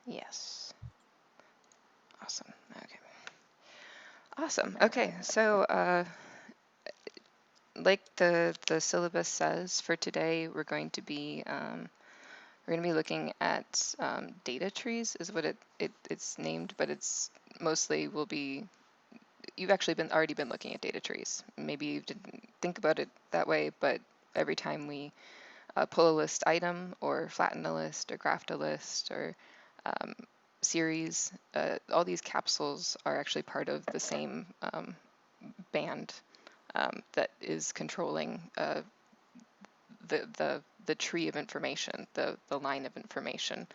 Yes. Awesome. Okay. Awesome. Okay. So, like the syllabus says for today, we're going to be looking at data trees, is what it's named, but it's mostly will be. You've actually already been looking at data trees. Maybe you didn't think about it that way, but every time we pull a list item or flatten a list or graph a list or um, series, all these capsules are actually part of the same band that is controlling the tree of information, the line of information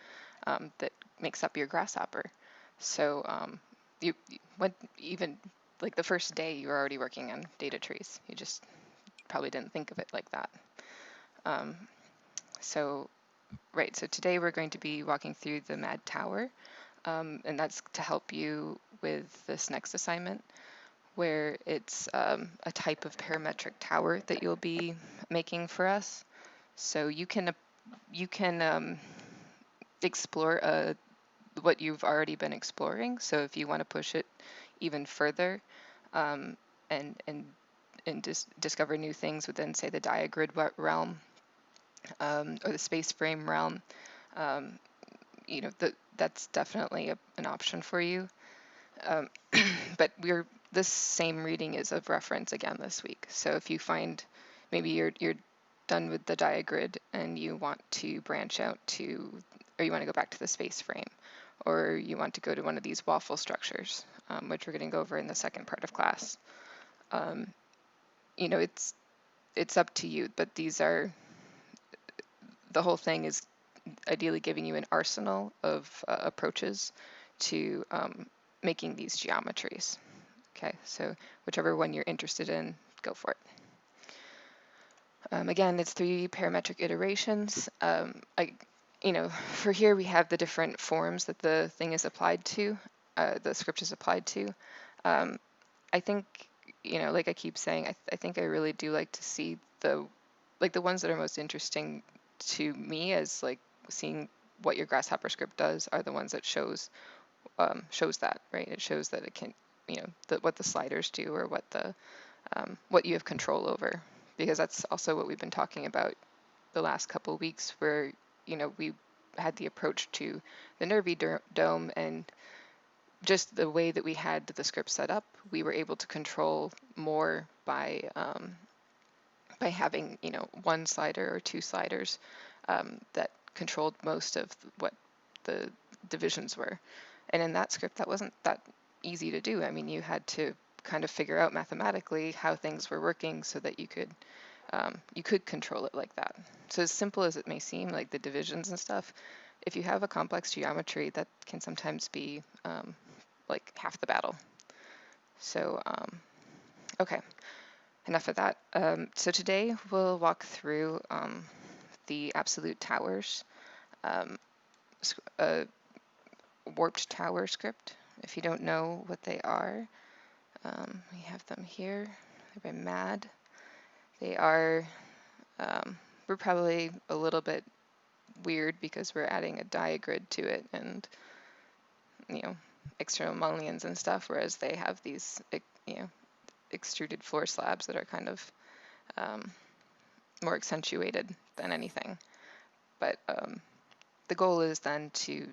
that makes up your grasshopper. So you went even like the first day you were already working on data trees. You just probably didn't think of it like that. Um, so right, so today we're going to be walking through the Mad Tower, and that's to help you with this next assignment, where it's a type of parametric tower that you'll be making for us. So you can explore what you've already been exploring. So if you want to push it even further, um, and discover new things within, say, the diagrid realm or the space frame realm, um, that's definitely an option for you. Um, but this same reading is of reference again this week. So if you find maybe you're done with the diagrid and you want to branch out to, or you want to go back to the space frame, or you want to go to one of these waffle structures, which we're going to go over in the second part of class. Um, it's up to you, but the whole thing is ideally giving you an arsenal of approaches to making these geometries. Okay, so whichever one you're interested in, go for it. Again, it's 3 parametric iterations. For here we have the different forms that the thing is applied to, the script is applied to. I think, like I keep saying, I think I really do like to see the ones that are most interesting to me as like seeing what your Grasshopper script does are the ones that shows that, right? It shows that it can, what the sliders do or what you have control over, because that's also what we've been talking about the last couple of weeks, where we had the approach to the Nervy dome, and just the way that we had the script set up, we were able to control more by having one slider or 2 sliders that controlled most of what the divisions were. And in that script, that wasn't that easy to do. I mean, you had to kind of figure out mathematically how things were working so that you could control it like that. So as simple as it may seem, like the divisions and stuff, if you have a complex geometry, that can sometimes be like half the battle. So okay, enough of that. So today we'll walk through the absolute towers, um, warped tower script. If you don't know what they are, we have them here. They're by MAD. They are, we're probably a little bit weird because we're adding a diagrid to it and, external mullions and stuff, whereas they have these, extruded floor slabs that are kind of more accentuated than anything. But the goal is then to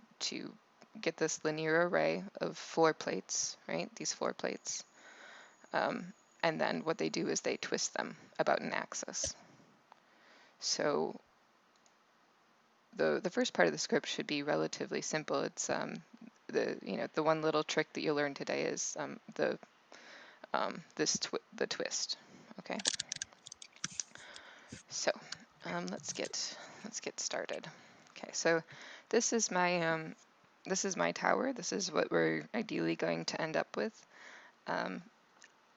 get this linear array of floor plates, right? These floor plates. And then what they do is they twist them about an axis. So the first part of the script should be relatively simple. It's the one little trick that you'll learn today is the twist. Okay. So let's get started. Okay. So this is my tower. This is what we're ideally going to end up with.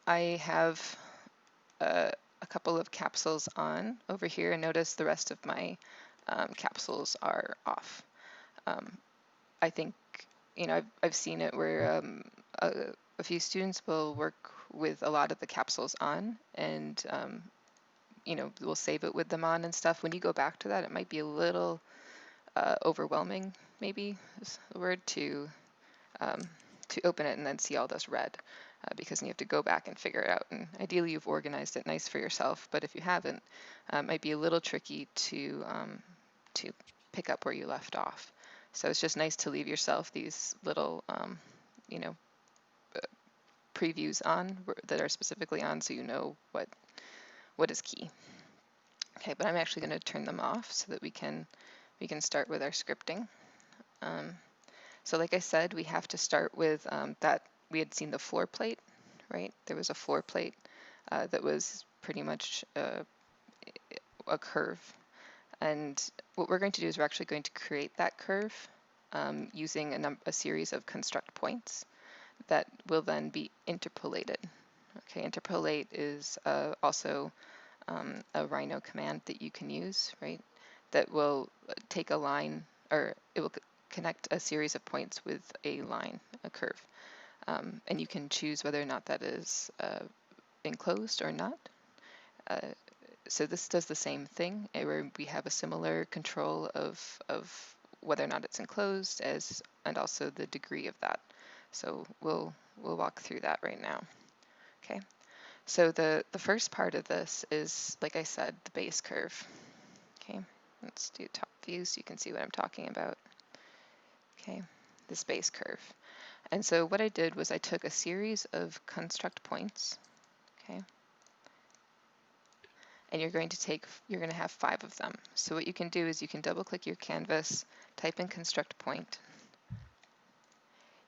I have a couple of capsules on over here, and notice the rest of my capsules are off. I think, I've seen it where a few students will work with a lot of the capsules on, and we'll save it with them on and stuff. When you go back to that, it might be a little overwhelming maybe is the word, to open it and then see all this red, because you have to go back and figure it out. And ideally, you've organized it nice for yourself, but if you haven't, it might be a little tricky to pick up where you left off. So it's just nice to leave yourself these little, you know, previews on that are specifically on, so you know what is key. Okay, but I'm actually going to turn them off so that we can start with our scripting. So like I said, we have to start with that we had seen the floor plate, right? There was a floor plate that was pretty much a curve. And what we're going to do is we're actually going to create that curve using a series of construct points that will then be interpolated. Okay, interpolate is also a Rhino command that you can use, right? That will take a line, or it will connect a series of points with a line, a curve. And you can choose whether or not that is enclosed or not. So this does the same thing, where we have a similar control of whether or not it's enclosed and also the degree of that. So we'll walk through that right now. Okay. So the first part of this is, like I said, the base curve. Okay. Let's do top view so you can see what I'm talking about. Okay. This base curve. And so what I did was I took a series of construct points. Okay. And you're going to have 5 of them. So what you can do is you can double click your canvas, type in construct point.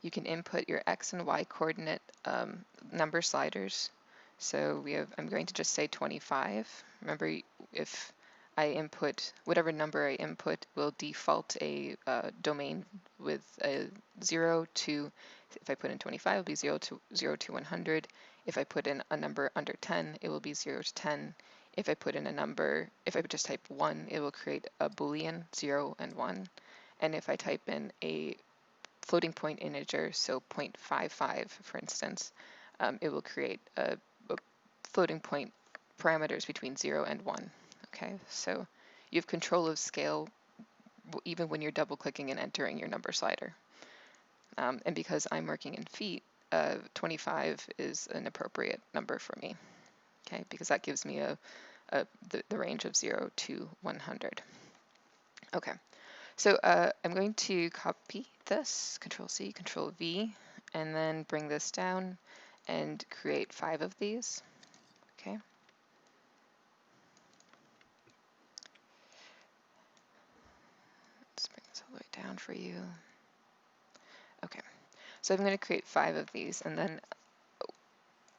You can input your X and Y coordinate number sliders. So I'm going to just say 25. Remember, if I input, whatever number I input will default a domain with a 0 to, if I put in 25, it'll be 0 to 100. If I put in a number under 10, it will be 0 to 10. If I put in a number, if I just type 1, it will create a Boolean, 0 and 1. And if I type in a floating point integer, so 0.55, for instance, it will create a floating point parameters between 0 and 1. Okay, so you have control of scale even when you're double clicking and entering your number slider. And because I'm working in feet, 25 is an appropriate number for me. Okay, because that gives me the range of 0 to 100. Okay, so I'm going to copy this, Control C, Control V, and then bring this down and create 5 of these. Okay. Let's bring this all the way down for you. Okay, so I'm going to create 5 of these, and then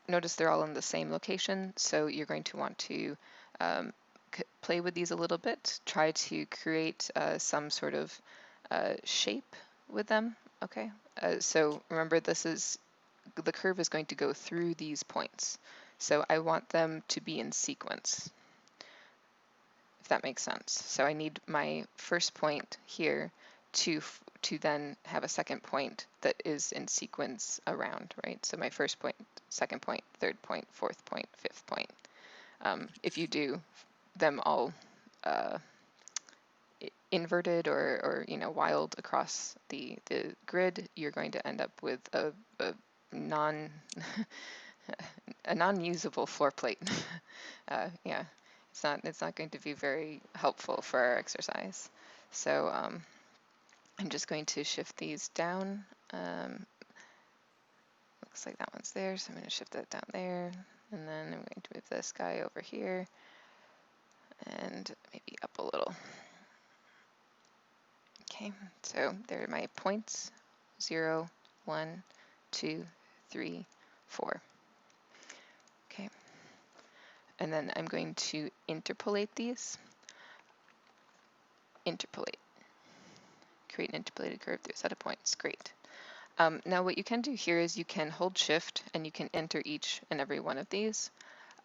notice they're all in the same location, so you're going to want to play with these a little bit, try to create some sort of shape with them. Okay, so remember, the curve is going to go through these points, so I want them to be in sequence, if that makes sense. So I need my first point here to then have a second point that is in sequence around, right? So my first point, second point, third point, fourth point, fifth point. If you do them all inverted or wild across the grid, you're going to end up with a non-usable floor plate. Yeah, it's not going to be very helpful for our exercise. So I'm just going to shift these down. Looks like that one's there, so I'm going to shift that down there, and then I'm going to move this guy over here and maybe up a little. Okay, so there are my points: 0, 1, 2, 3, 4. Okay, and then I'm going to interpolate these. Interpolate. Create an interpolated curve through a set of points. Great. Now what you can do here is you can hold shift and you can enter each and every one of these.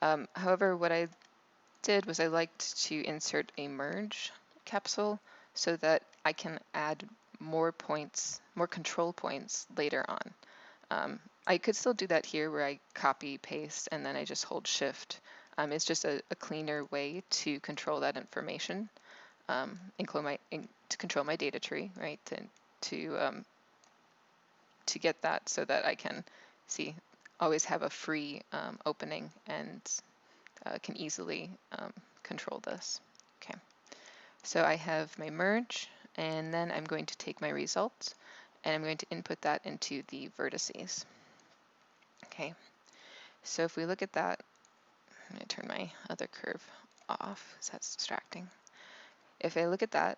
However, what I did was I liked to insert a merge capsule so that I can add more points, more control points later on. I could still do that here where I copy, paste, and then I just hold shift. It's just a cleaner way to control that information, to control my data tree, right? To get that so that I can see always have a free opening and can easily control this. Okay, so I have my merge, and then I'm going to take my results and I'm going to input that into the vertices. Okay, so if we look at that, I'm going to turn my other curve off because that's distracting. If I look at that,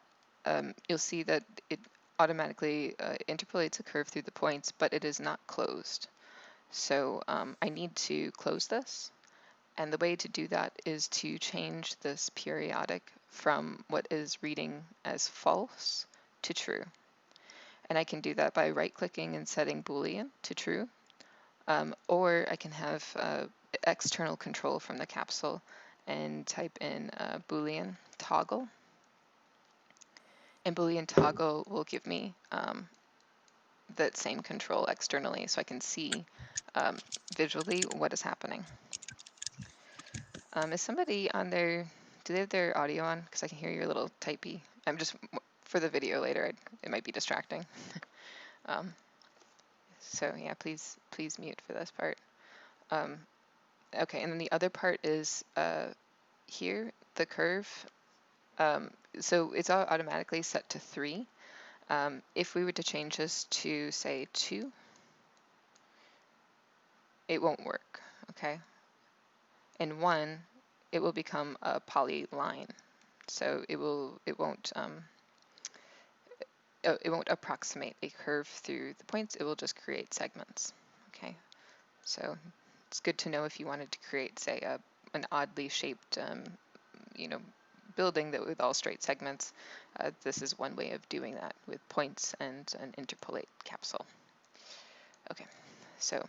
you'll see that it automatically interpolates a curve through the points, but it is not closed. So I need to close this. And the way to do that is to change this periodic from what is reading as false to true. And I can do that by right-clicking and setting Boolean to true. Or I can have external control from the capsule and type in Boolean toggle. And Boolean toggle will give me that same control externally so I can see visually what is happening. Is somebody on their, do they have their audio on? Because I can hear your little typey. I'm just, for the video later, it might be distracting. So yeah, please mute for this part. Okay, and then the other part is here, the curve. So it's all automatically set to 3. If we were to change this to, say, 2, it won't work, okay? And 1, it will become a polyline. So it won't approximate a curve through the points, it will just create segments, okay? So it's good to know if you wanted to create, say, an oddly shaped, building that with all straight segments. This is one way of doing that with points and an interpolate capsule. Okay, so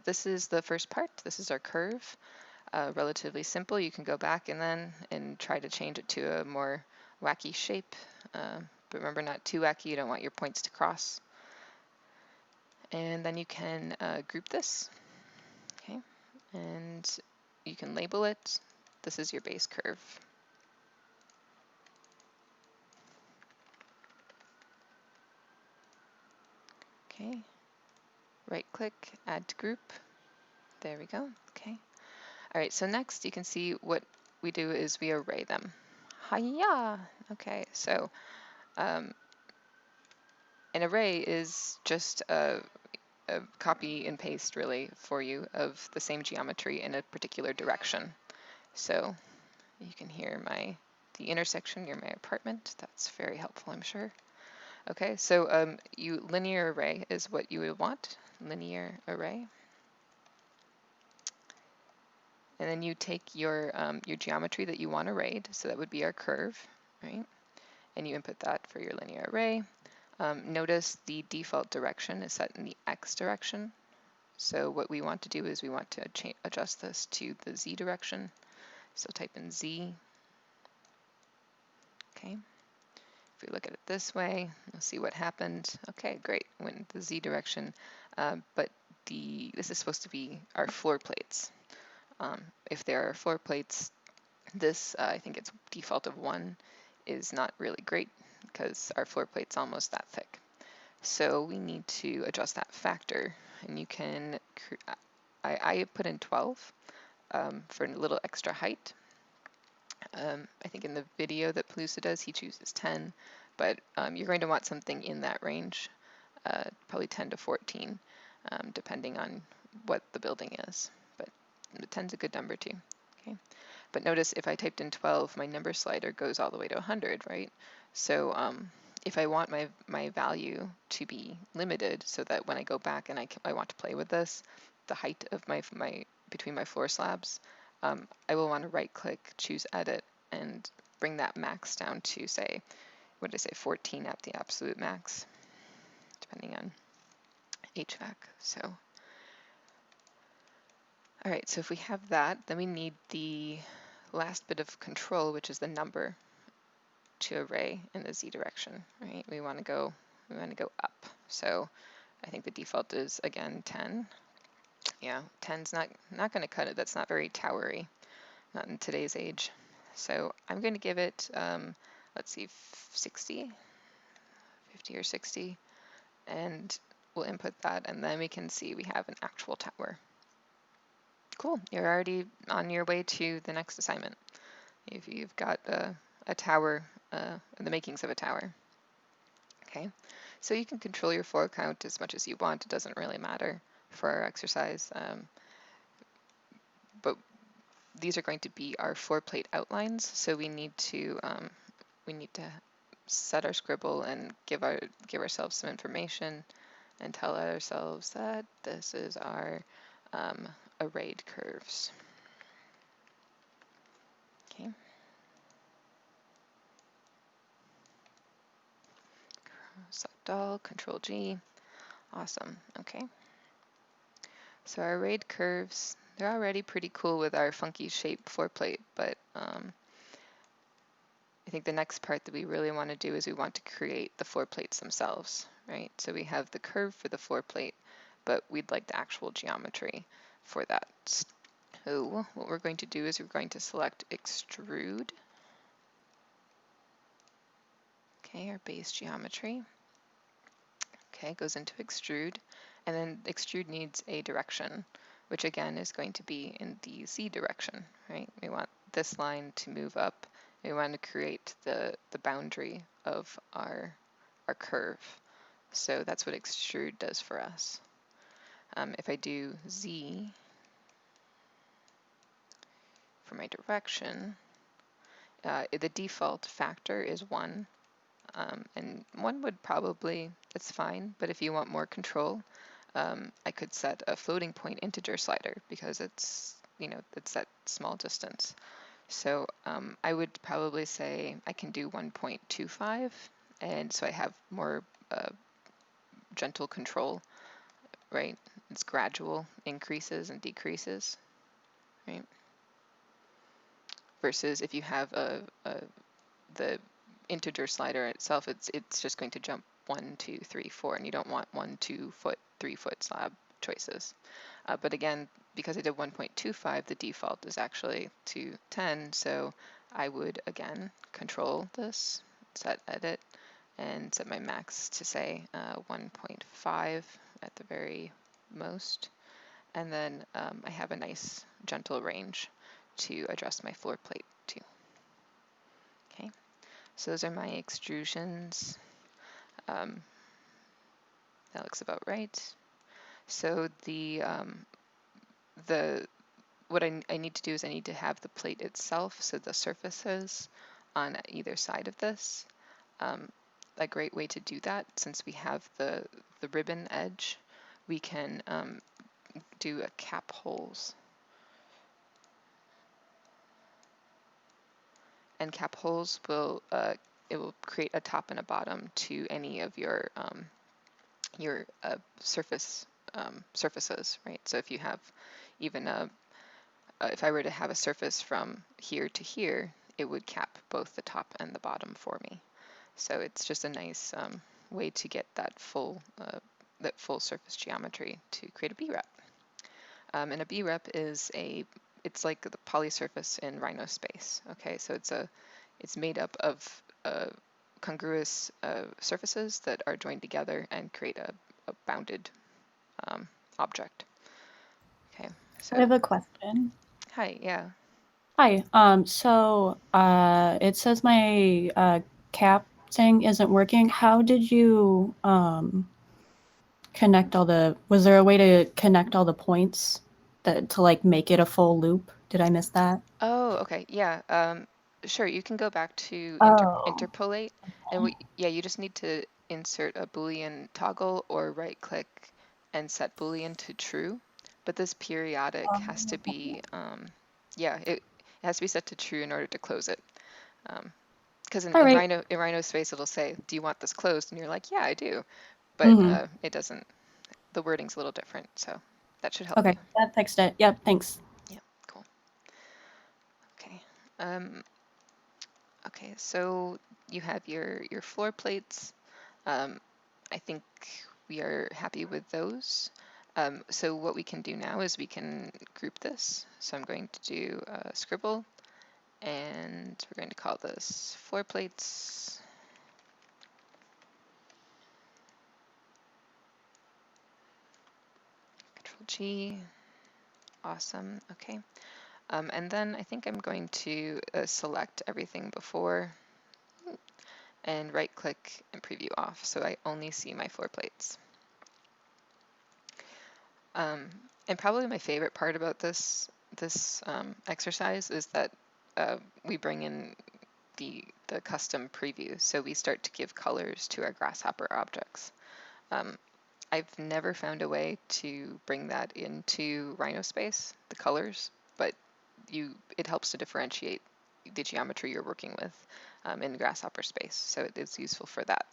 this is the first part. This is our curve. Relatively simple. You can go back and try to change it to a more wacky shape. But remember, not too wacky. You don't want your points to cross. And then you can group this. Okay, and you can label it. This is your base curve. Okay, right click, add to group. There we go. Okay. All right, so next you can see what we do is we array them. Hiya! Okay, so an array is just a copy and paste really for you of the same geometry in a particular direction. So you can hear the intersection near my apartment. That's very helpful, I'm sure. Okay, so linear array is what you would want, linear array. And then you take your geometry that you want arrayed, so that would be our curve, right? And you input that for your linear array. Notice the default direction is set in the X direction. So what we want to do is we want to adjust this to the Z direction. So type in Z. Okay. If we look at it this way, we'll see what happened. Okay, great, went the Z direction. But this is supposed to be our floor plates. If there are floor plates, this, I think it's default of 1, is not really great because our floor plate's almost that thick. So we need to adjust that factor, and you can, I put in 12 for a little extra height. I think in the video that Palooza does, he chooses 10, but you're going to want something in that range, probably 10 to 14, depending on what the building is. But 10's a good number too. Okay. But notice if I typed in 12, my number slider goes all the way to 100, right? So if I want my value to be limited so that when I go back and I want to play with this, the height of between my floor slabs, I will want to right click, choose edit, and bring that max down to, say, what did I say, 14 at the absolute max, depending on HVAC. So, all right, so if we have that, then we need the last bit of control, which is the number to array in the Z direction, right? We want to go up. So I think the default is, again, 10. Yeah, 10's not going to cut it. That's not very towery, not in today's age. So I'm going to give it let's see, 60, 50 or 60, and we'll input that, and then we can see we have an actual tower. Cool, you're already on your way to the next assignment. You've got a tower, the makings of a tower. Okay, so you can control your floor count as much as you want. It doesn't really matter for our exercise, but these are going to be our floor plate outlines. So we need to set our scribble and give ourselves some information and tell ourselves that this is our arrayed curves. Okay. Select all, Control G. Awesome. Okay. So our arrayed curves, they're already pretty cool with our funky shape floor plate, but I think the next part that we really want to do is we want to create the floor plates themselves, right? So we have the curve for the floor plate, but we'd like the actual geometry for that. So what we're going to do is we're going to select Extrude. Okay, our base geometry. Okay, goes into Extrude, and then Extrude needs a direction, which again is going to be in the Z direction, right? We want this line to move up. We want to create the boundary of our curve. So that's what Extrude does for us. If I do Z for my direction, the default factor is 1. And 1 would probably, it's fine, but if you want more control, I could set a floating point integer slider because it's, it's that small distance. So I would probably say I can do 1.25, and so I have more gentle control, right? It's gradual increases and decreases, right? Versus if you have the integer slider itself, it's just going to jump 1, 2, 3, 4, and you don't want 1, 2 foot, 3 foot slab choices. But again, because I did 1.25, the default is actually to 10, so I would again control this, set edit, and set my max to say 1.5 at the very most, and then I have a nice gentle range to adjust my floor plate to. Okay. So those are my extrusions. That looks about right. So what I need to do is I need to have the plate itself, so the surfaces on either side of this. A great way to do that, since we have the ribbon edge, we can do a cap holes. And cap holes will it will create a top and a bottom to any of your surfaces, right? So if you have even if I were to have a surface from here to here, it would cap both the top and the bottom for me. So it's just a nice way to get that full surface geometry to create a B-rep. And a B-rep is it's like the polysurface in Rhino space. Okay, so it's made up of congruous surfaces that are joined together and create a bounded object. Okay, so I have a question. hi, yeah. Hi. It says my cap thing isn't working. How did you connect all the? Was there a way to connect all the points to like make it a full loop? Did I miss that? Oh, okay, yeah. Sure, you can go back to Oh. interpolate, and you just need to insert a Boolean toggle or right click and set Boolean to true. But this periodic has to be, it has to be set to true in order to close it. Because All right. in Rhino space, it'll say, "Do you want this closed?" And you're like, "Yeah, I do," but Mm-hmm. it doesn't. The wording's a little different, so that should help Okay, you. that fixed it. Yep. Thanks. Yeah, cool. Okay. Um, Okay, so you have your floor plates. I think we are happy with those. So what we can do now is we can group this. So I'm going to do scribble and we're going to call this floor plates. Control G. Awesome. Okay. And then I think I'm going to select everything before and right click and preview off so I only see my floor plates. And probably my favorite part about this exercise is that we bring in the custom preview. So we start to give colors to our grasshopper objects. I've never found a way to bring that into RhinoSpace, the colors, but it helps to differentiate the geometry you're working with in grasshopper space. So it is useful for that.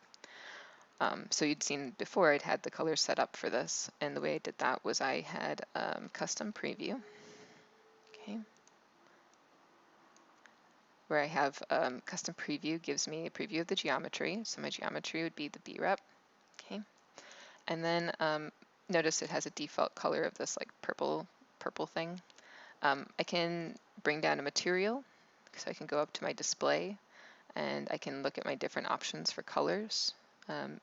So you'd seen before I'd had the colors set up for this, and the way I did that was I had custom preview, okay, where I have custom preview gives me a preview of the geometry. So my geometry would be the B-rep, okay, and then notice it has a default color of this like purple thing. I can bring down a material, so I can go up to my display, and I can look at my different options for colors.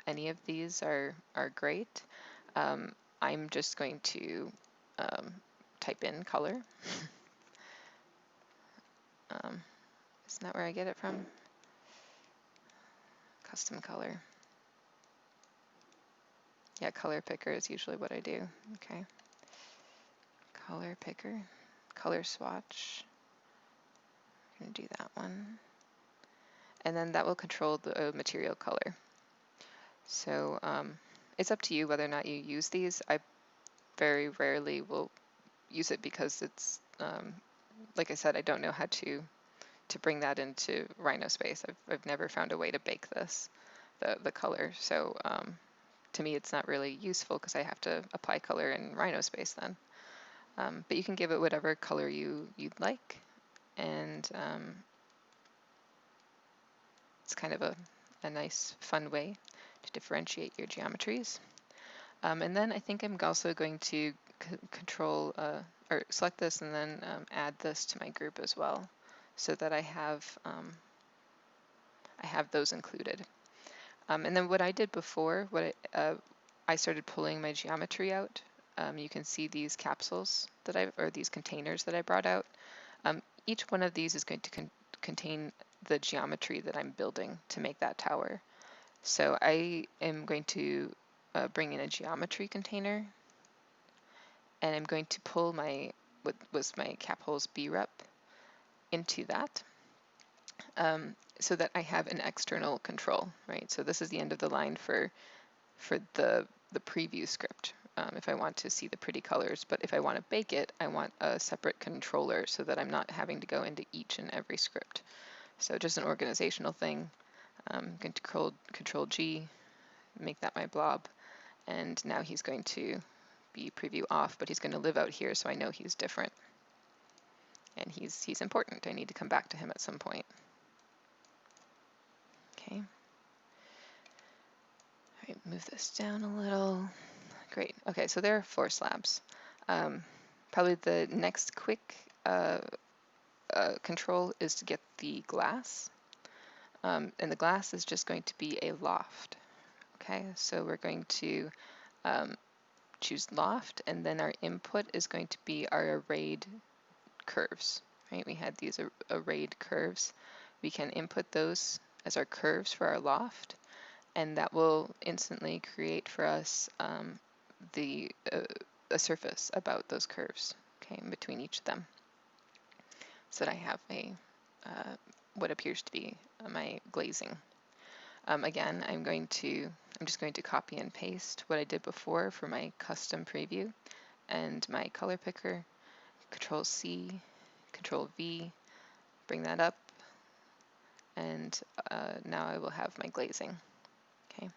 Any of these are great. I'm just going to type in color. Isn't that where I get it from? Custom color. Yeah, color picker is usually what I do. Okay. Color picker. Color swatch. I'm going to do that one. And then that will control the material color. So it's up to you whether or not you use these. I very rarely will use it because it's, like I said, I don't know how to bring that into RhinoSpace. I've never found a way to bake this, the color. So to me, it's not really useful because I have to apply color in RhinoSpace then. But you can give it whatever color you'd like, and it's kind of a nice, fun way to differentiate your geometries. And then I think I'm also going to control or select this and then add this to my group as well, so that I have those included. And then what I did before, I started pulling my geometry out. You can see these capsules or these containers that I brought out. Each one of these is going to contain the geometry that I'm building to make that tower. So I am going to bring in a geometry container, and I'm going to pull what was my cap holes B-rep into that. So that I have an external control, right? So this is the end of the line for the preview script, if I want to see the pretty colors. But if I want to bake it, I want a separate controller so that I'm not having to go into each and every script. So just an organizational thing. I'm going to control G, make that my blob, and now he's going to be preview off, but he's going to live out here, so I know he's different. And he's important. I need to come back to him at some point. Okay. All right, move this down a little. Great. Okay, so there are 4 slabs. Probably the next quick control is to get the glass. And the glass is just going to be a loft. Okay, so we're going to choose loft, and then our input is going to be our arrayed curves. Right? We had these arrayed curves. We can input those as our curves for our loft, and that will instantly create for us a surface about those curves, okay, in between each of them, so that I have what appears to be my glazing. Again, I'm just going to copy and paste what I did before for my custom preview, and my color picker, Control C, Control V, bring that up, and now I will have my glazing. Okay.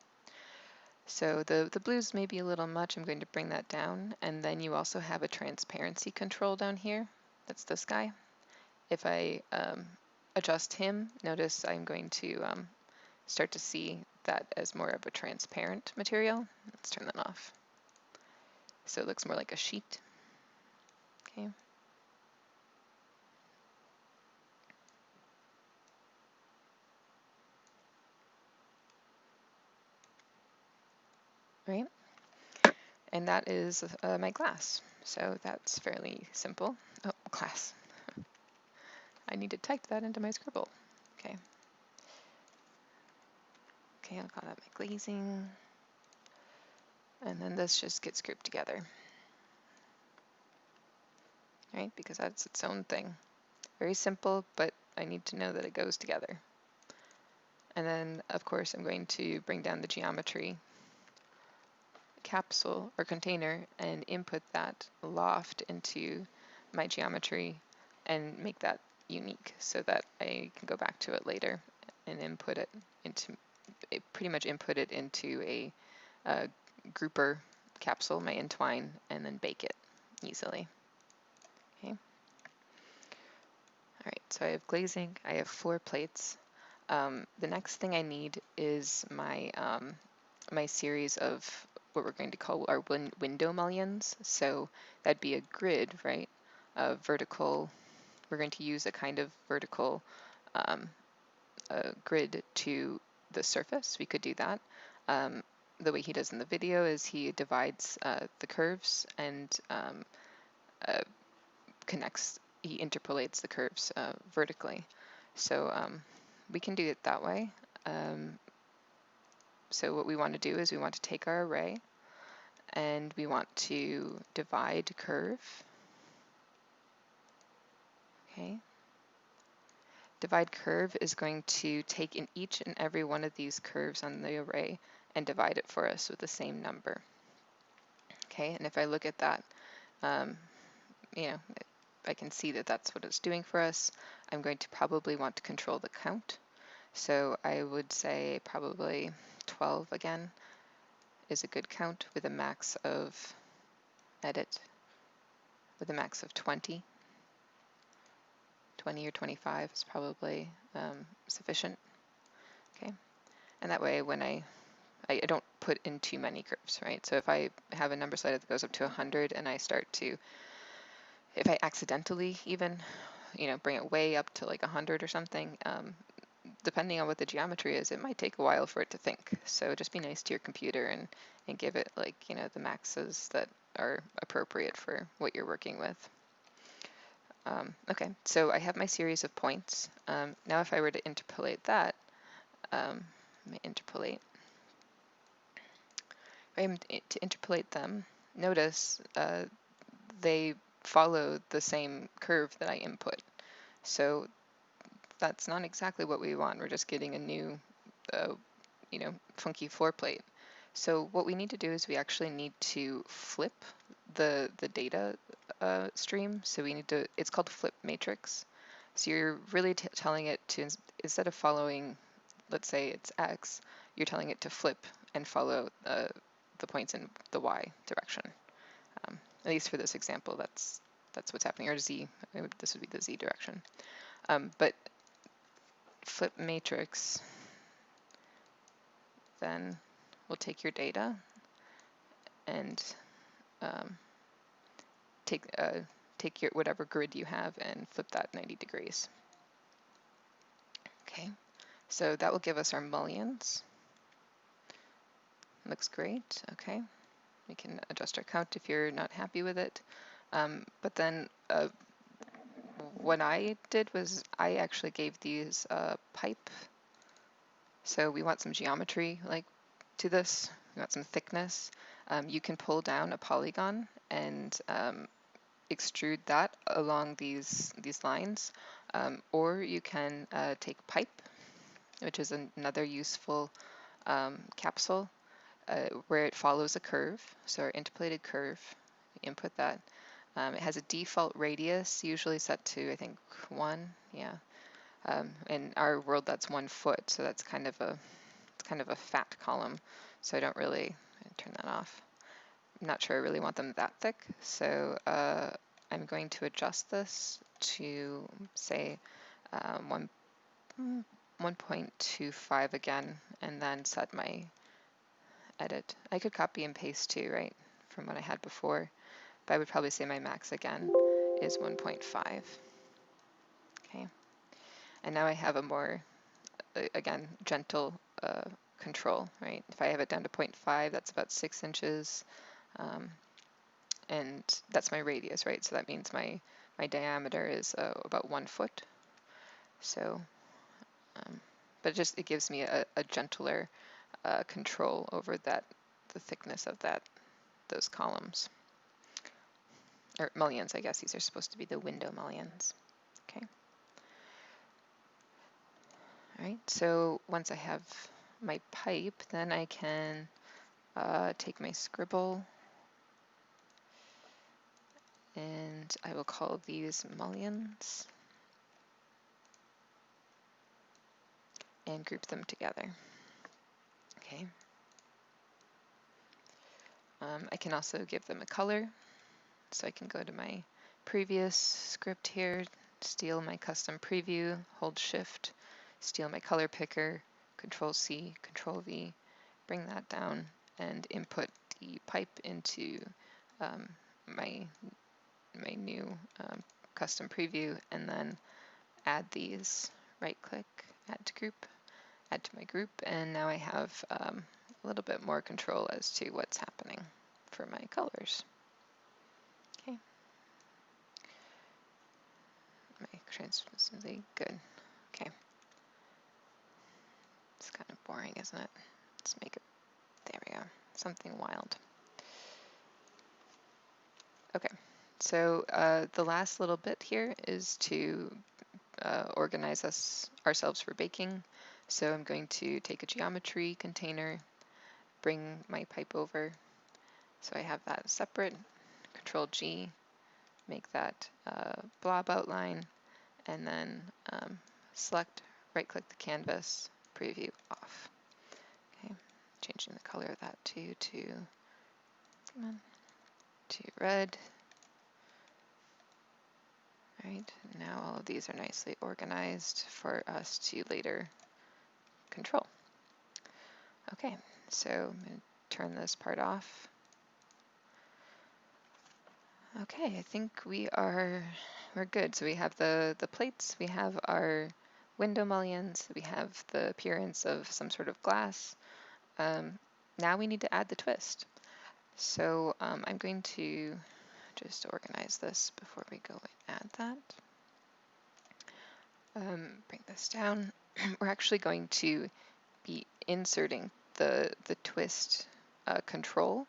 So the blues may be a little much. I'm going to bring that down. And then you also have a transparency control down here. That's this guy. If I adjust him, notice I'm going to start to see that as more of a transparent material. Let's turn that off. So it looks more like a sheet. Okay. right? And that is my glass. So that's fairly simple. Oh, glass. I need to type that into my scribble. Okay. Okay, I'll call that my glazing. And then this just gets grouped together, right? Because that's its own thing. Very simple, but I need to know that it goes together. And then, of course, I'm going to bring down the geometry capsule or container and input that loft into my geometry and make that unique so that I can go back to it later and input it into, pretty much input it into a grouper capsule, my entwine, and then bake it easily. Okay. All right, so I have glazing, I have 4 plates. The next thing I need is my my series of what we're going to call our window mullions. So that'd be a grid, right? A vertical. We're going to use a kind of vertical grid to the surface. We could do that. The way he does in the video is he divides the curves and he interpolates the curves vertically. So we can do it that way. So what we want to do is we want to take our array and we want to divide curve. Okay. Divide curve is going to take in each and every one of these curves on the array and divide it for us with the same number. Okay, and if I look at that, you know, I can see that that's what it's doing for us. I'm going to probably want to control the count. So I would say probably 12 again is a good count with a max of edit with a max of 20. 20 or 25 is probably sufficient. Okay, and that way when I don't put in too many curves, right? So if I have a number slider that goes up to 100 and I start to, if I accidentally even, bring it way up to like 100 or something, depending on what the geometry is, it might take a while for it to think. So just be nice to your computer and give it like, the maxes that are appropriate for what you're working with. Okay, so I have my series of points. Now if I were to interpolate that, let me interpolate. If I'm to interpolate them, notice they follow the same curve that I input. So that's not exactly what we want. We're just getting a new, funky floor plate. So what we need to do is we actually need to flip the data stream. So we need to, it's called flip matrix. So you're really telling it to, instead of following, let's say it's X, you're telling it to flip and follow the points in the Y direction. At least for this example, that's what's happening, or Z, this would be the Z direction. But flip matrix, then we'll take your data and take your whatever grid you have and flip that 90 degrees. Okay, so that will give us our mullions. Looks great. Okay, we can adjust our count if you're not happy with it. But then what I did was I actually gave these pipe. So we want some geometry like to this. We want some thickness. You can pull down a polygon and extrude that along these lines, or you can take pipe, which is another useful capsule where it follows a curve. So our interpolated curve, input that. It has a default radius, usually set to I think 1. Yeah. In our world, that's 1 foot, so that's kind of a fat column. So I don't really turn that off. I'm not sure I really want them that thick, so I'm going to adjust this to say 1.25 again, and then set my edit. I could copy and paste too, right, from what I had before, but I would probably say my max again is 1.5. Okay, and now I have a more, again, gentle control, right? If I have it down to 0.5, that's about 6 inches. And that's my radius, right? So that means my diameter is about 1 foot. So, but it gives me a gentler control over the thickness of those columns. Or mullions, I guess. These are supposed to be the window mullions. Okay. All right, so once I have my pipe, then I can take my scribble and I will call these mullions and group them together. Okay. I can also give them a color. So I can go to my previous script here, steal my custom preview, hold shift, steal my color picker, control C, control V, bring that down and input the pipe into my new custom preview, and then add these, right click, add to group, add to my group, and now I have a little bit more control as to what's happening for my colors. Okay. My translucency, good. Okay. It's kind of boring, isn't it? Let's make it, there we go, something wild. Okay, so the last little bit here is to organize ourselves for baking. So I'm going to take a geometry container, bring my pipe over. So I have that separate, Control G, make that blob outline, and then select, right click the canvas, preview off. Okay, changing the color of that to red. All right, now all of these are nicely organized for us to later control. Okay, so I'm going to turn this part off. Okay, I think we're good. So we have the plates, we have our window mullions, we have the appearance of some sort of glass. Now we need to add the twist. So I'm going to just organize this before we go and add that. Bring this down. We're actually going to be inserting the twist control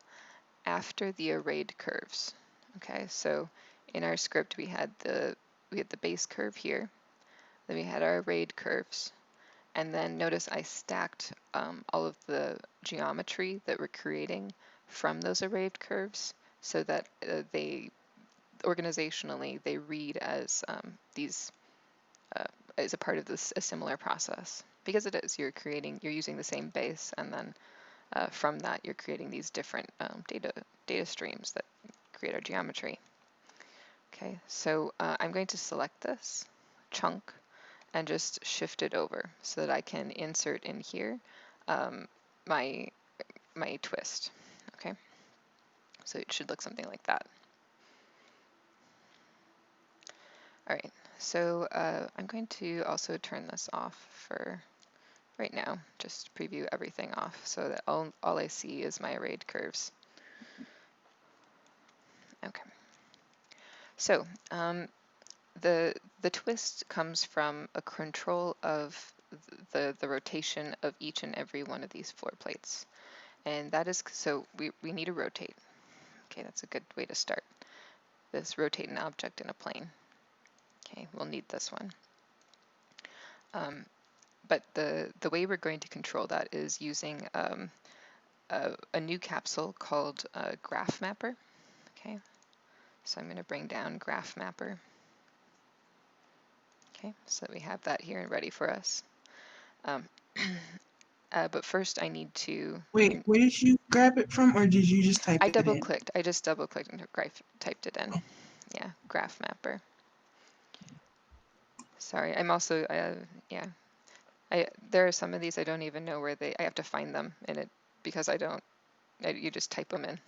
after the arrayed curves. Okay, so in our script we had the base curve here, then we had our arrayed curves, and then notice I stacked all of the geometry that we're creating from those arrayed curves so that organizationally they read as these as a part of this a similar process, because it is, you're using the same base, and then from that you're creating these different data streams that create our geometry. Okay, so I'm going to select this chunk and just shift it over so that I can insert in here my twist. Okay, so it should look something like that. All right, so I'm going to also turn this off for right now, just preview everything off so that all I see is my arrayed curves. Okay, so the twist comes from a control of the rotation of each and every one of these floor plates, and that is, so we need to rotate. Okay, that's a good way to start. This rotate an object in a plane. Okay, we'll need this one. But the way we're going to control that is using a new capsule called Graph Mapper. Okay, so I'm going to bring down Graph Mapper. Okay, so we have that here and ready for us. But first I need to... Wait, where did you grab it from, or did you just type it in? I just double clicked and typed it in. Yeah, Graph Mapper. Sorry, I'm also, yeah. There are some of these I don't even know where I have to find them in it because you just type them in,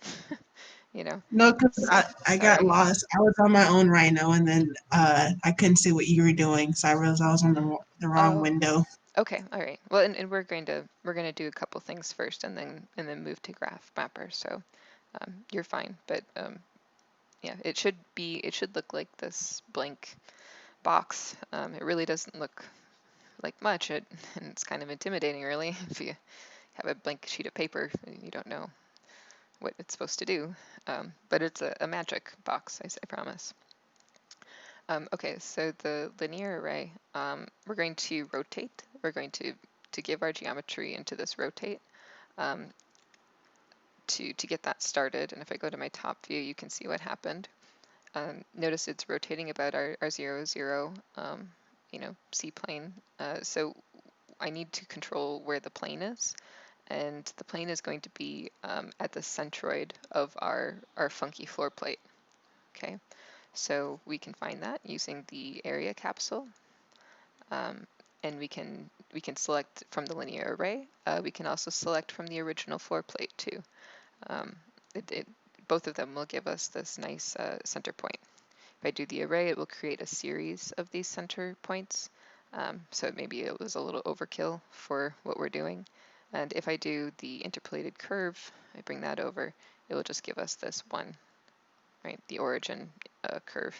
you know? No, because I got lost. I was on my own Rhino, and then I couldn't see what you were doing, so I realized I was on the wrong window. Okay, all right. Well, and we're gonna do a couple things first, and then move to graph mapper. So you're fine, but yeah, it should look like this blank box. It really doesn't look like much, and it's kind of intimidating, really, if you have a blank sheet of paper and you don't know what it's supposed to do. But it's a magic box, I promise. Okay, so the linear array, we're going to rotate. We're going to give our geometry into this rotate um, to get that started. And if I go to my top view, you can see what happened. Notice it's rotating about our 0, 0, C-plane. So I need to control where the plane is. And the plane is going to be at the centroid of our funky floor plate. Okay, so we can find that using the area capsule. And we can select from the linear array. We can also select from the original floor plate too. Both of them will give us this nice center point. If I do the array, it will create a series of these center points. So maybe it was a little overkill for what we're doing. And if I do the interpolated curve, I bring that over, it will just give us this one, right? The origin curve.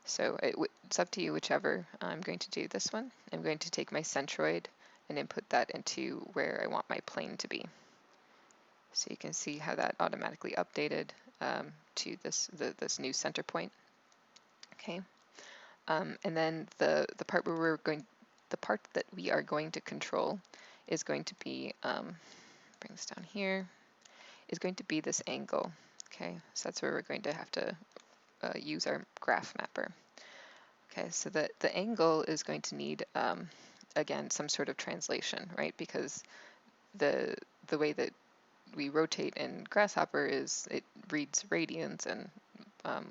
So it's up to you, whichever. I'm going to do this one. I'm going to take my centroid and input that into where I want my plane to be. So you can see how that automatically updated to this new center point. Okay, and then the part that we are going to control is going to be bring this down here, is going to be this angle. Okay, so that's where we're going to have to use our graph mapper. Okay, so the angle is going to need again some sort of translation, right? Because the way that we rotate in Grasshopper is it reads radians, and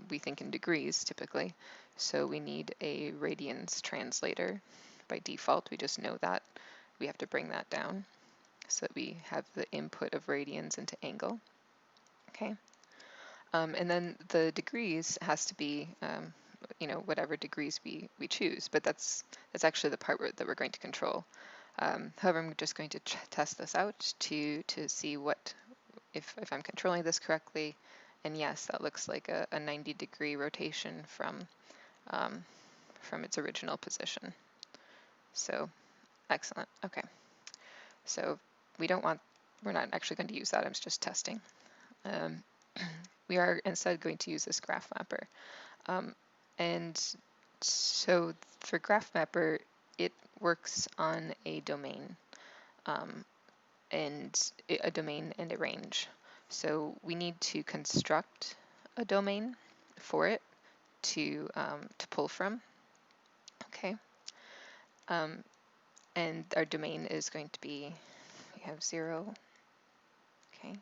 we think in degrees typically. So we need a radians translator. By default, we just know that. We have to bring that down so that we have the input of radians into angle. Okay. And then the degrees has to be, whatever degrees we choose, but that's actually the part that we're going to control. However, I'm just going to test this out to see if I'm controlling this correctly. And yes, that looks like a 90-degree rotation from its original position. So excellent. Okay. So we're not actually going to use that. I'm just testing. We are instead going to use this graph mapper. And so for graph mapper, it works on a domain, and a range. So we need to construct a domain for it to pull from. Okay. And our domain is going to be, we have 0. Okay.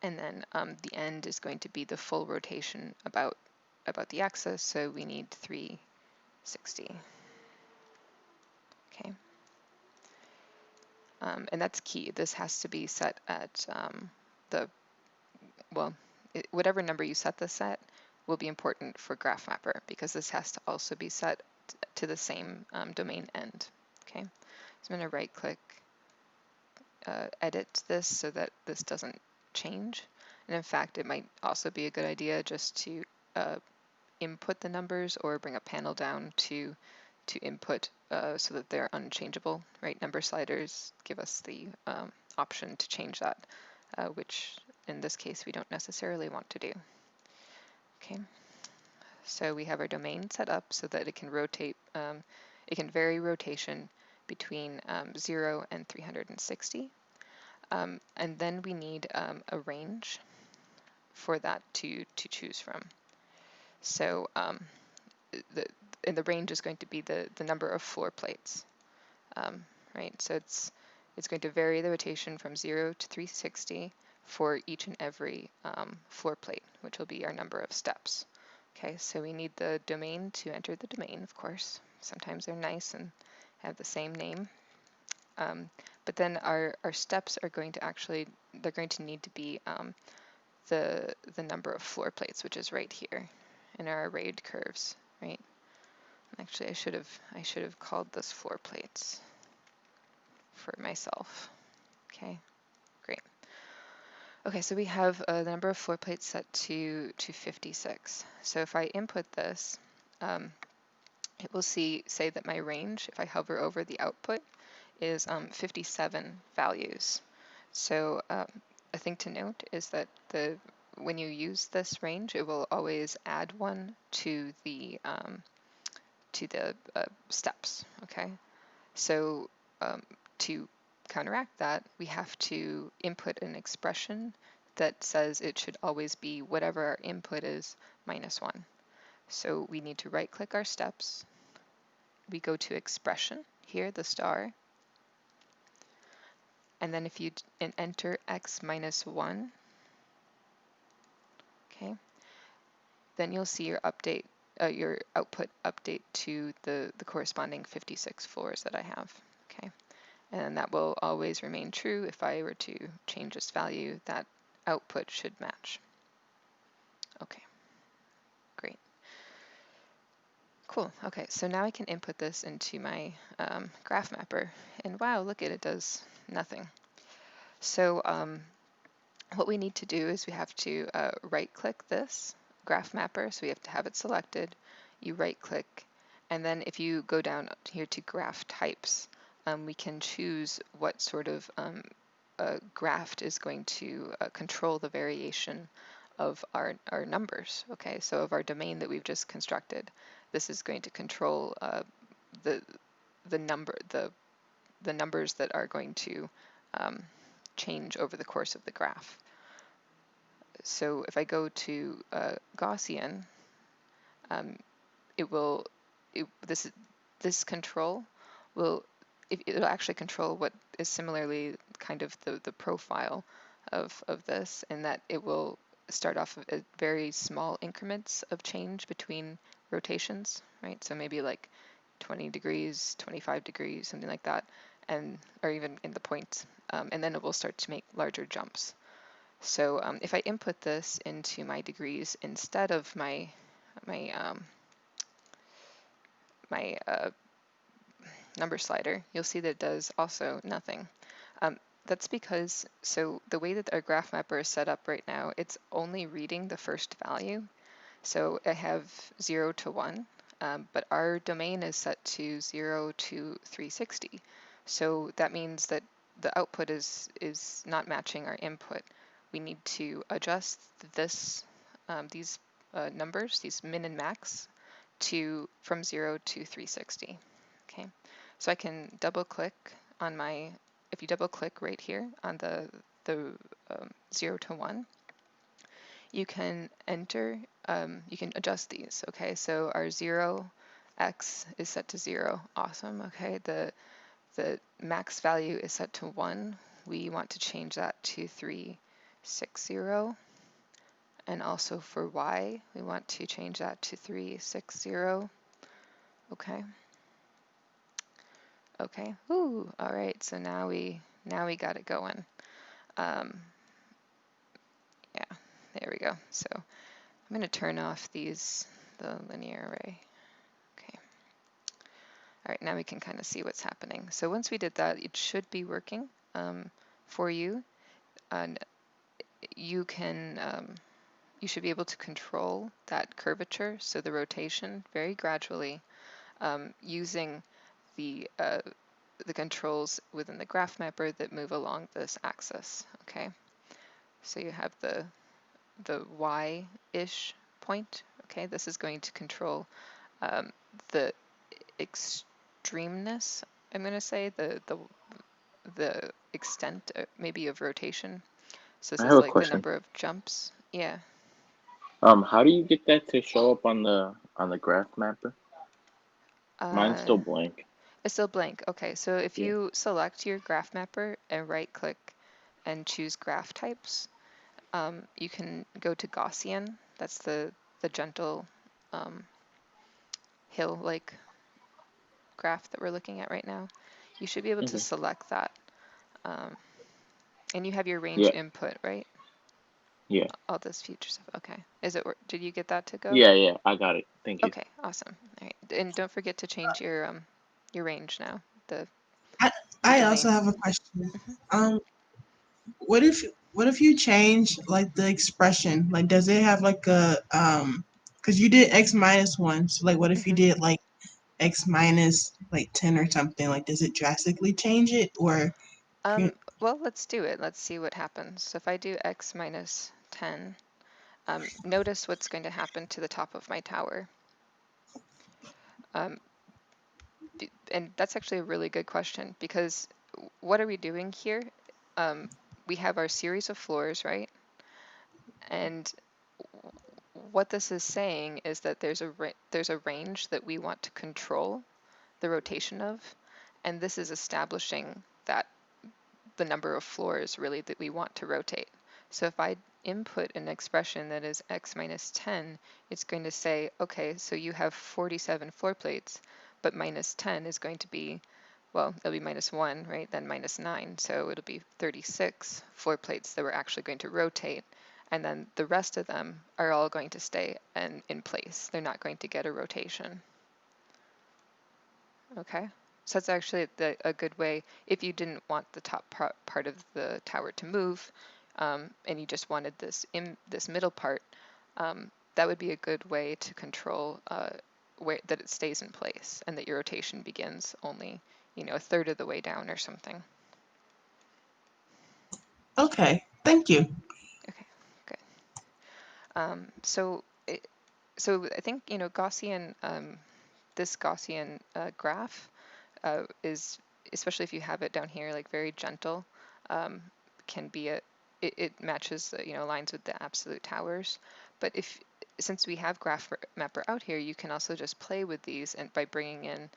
And then the end is going to be the full rotation about the axis, so we need 360. Okay. And that's key. This has to be set at whatever number you set this at will be important for graph mapper, because this has to also be set to the same domain end. Okay. So I'm going to right click, edit this so that this doesn't change. And in fact, it might also be a good idea just to input the numbers or bring a panel down to input so that they're unchangeable, right? Number sliders give us the option to change that, which in this case we don't necessarily want to do. Okay, so we have our domain set up so that it can rotate, it can vary rotation between 0 and 360. And then we need a range for that to choose from. So the range is going to be the number of floor plates, right? So it's going to vary the rotation from 0 to 360 for each and every floor plate, which will be our number of steps. Okay, so we need the domain to enter the domain, of course. Sometimes they're nice and have the same name. But then our steps are going to they're going to need to be the number of floor plates, which is right here in our arrayed curves, right? Actually, I should have called this floor plates for myself. Okay, great. Okay, so we have the number of floor plates set to 56. So if I input this, it will say that my range, if I hover over the output, is 57 values. So a thing to note is that when you use this range, it will always add one to the steps. Okay, so to counteract that, we have to input an expression that says it should always be whatever our input is minus 1. So we need to right-click our steps. We go to expression here, the star, and then if you enter x minus 1, okay, then you'll see your output update to the corresponding 56 floors that I have. Okay, and that will always remain true. If I were to change this value, that output should match. Okay, great. Cool. Okay, so now I can input this into my graph mapper, and wow, look at it, does nothing. So what we need to do is we have to right-click this graph mapper, so we have to have it selected. You right-click, and then if you go down here to graph types, we can choose what sort of graph is going to control the variation of our numbers. Okay, so of our domain that we've just constructed, this is going to control the numbers that are going to change over the course of the graph. So if I go to Gaussian, this control will it'll actually control what is similarly kind of the profile of this, in that it will start off at very small increments of change between rotations, right? So maybe like 20 degrees, 25 degrees, something like that, or even in the points, and then it will start to make larger jumps. So if I input this into my degrees instead of my number slider, you'll see that it does also nothing. That's because, so the way that our graph mapper is set up right now, it's only reading the first value. So I have 0 to 1, but our domain is set to 0 to 360. So that means that the output is not matching our input. We need to adjust these numbers, these min and max, from 0 to 360. Okay, so I can double click on if you double click right here on the 0 to 1, you can you can adjust these. Okay, so our 0x is set to 0. Awesome. Okay, the max value is set to 1. We want to change that to 360. And also for y, we want to change that to 360. Okay. Okay. Ooh. All right. So now we got it going. Yeah. There we go. So I'm going to turn off the linear array. Okay. All right. Now we can kind of see what's happening. So once we did that, it should be working for you, and you should be able to control that curvature, so the rotation, very gradually, using the controls within the graph mapper that move along this axis. Okay, so you have the y-ish point. Okay, this is going to control the extremeness. I'm going to say the extent maybe of rotation. So this I is have a like the question. number of jumps. Yeah. How do you get that to show up on the graph mapper? Mine's Uh, still blank. It's still blank. Okay, so if Yeah. you select your graph mapper and right click and choose graph types, you can go to Gaussian. That's the gentle hill-like graph that we're looking at right now. You should be able to Okay. select that. And you have your range Yeah. input, right? Yeah. all this future stuff. Okay. Did you get that to go? Yeah, I got it. Thank you. Okay, awesome. All right. And don't forget to change your range now. I Your I also domain. have a question. Mhm. Um, what if you change like the expression? Like, does it have like a because you did x minus one. So like, what if you Mhm. did like x minus like 10 or something? Like, does it drastically change it or? Well, let's do it. Let's see what happens. So if I do x minus 10, notice what's going to happen to the top of my tower. Um, and that's actually a really good question, because what are we doing here? We have our series of floors, right? And what this is saying is that there's a range that we want to control the rotation of, and this is establishing that the number of floors really that we want to rotate. So if I input an expression that is x minus 10, it's going to say, okay, so you have 47 floor plates, but minus 10 is going to be, well, it'll be minus 1, right? Then minus 9, so it'll be 36 floor plates that we're actually going to rotate. And then the rest of them are all going to stay in place. They're not going to get a rotation. Okay, so that's actually a good way if you didn't want the top part of the tower to move, and you just wanted this middle part. That would be a good way to control where that it stays in place and that your rotation begins only, a third of the way down or something. Okay, thank you. Okay, good. So I think Gaussian this Gaussian graph is, especially if you have it down here, like very gentle, um, can be it matches lines with the absolute towers. But since we have Graph Mapper out here, you can also just play with these, and by bringing in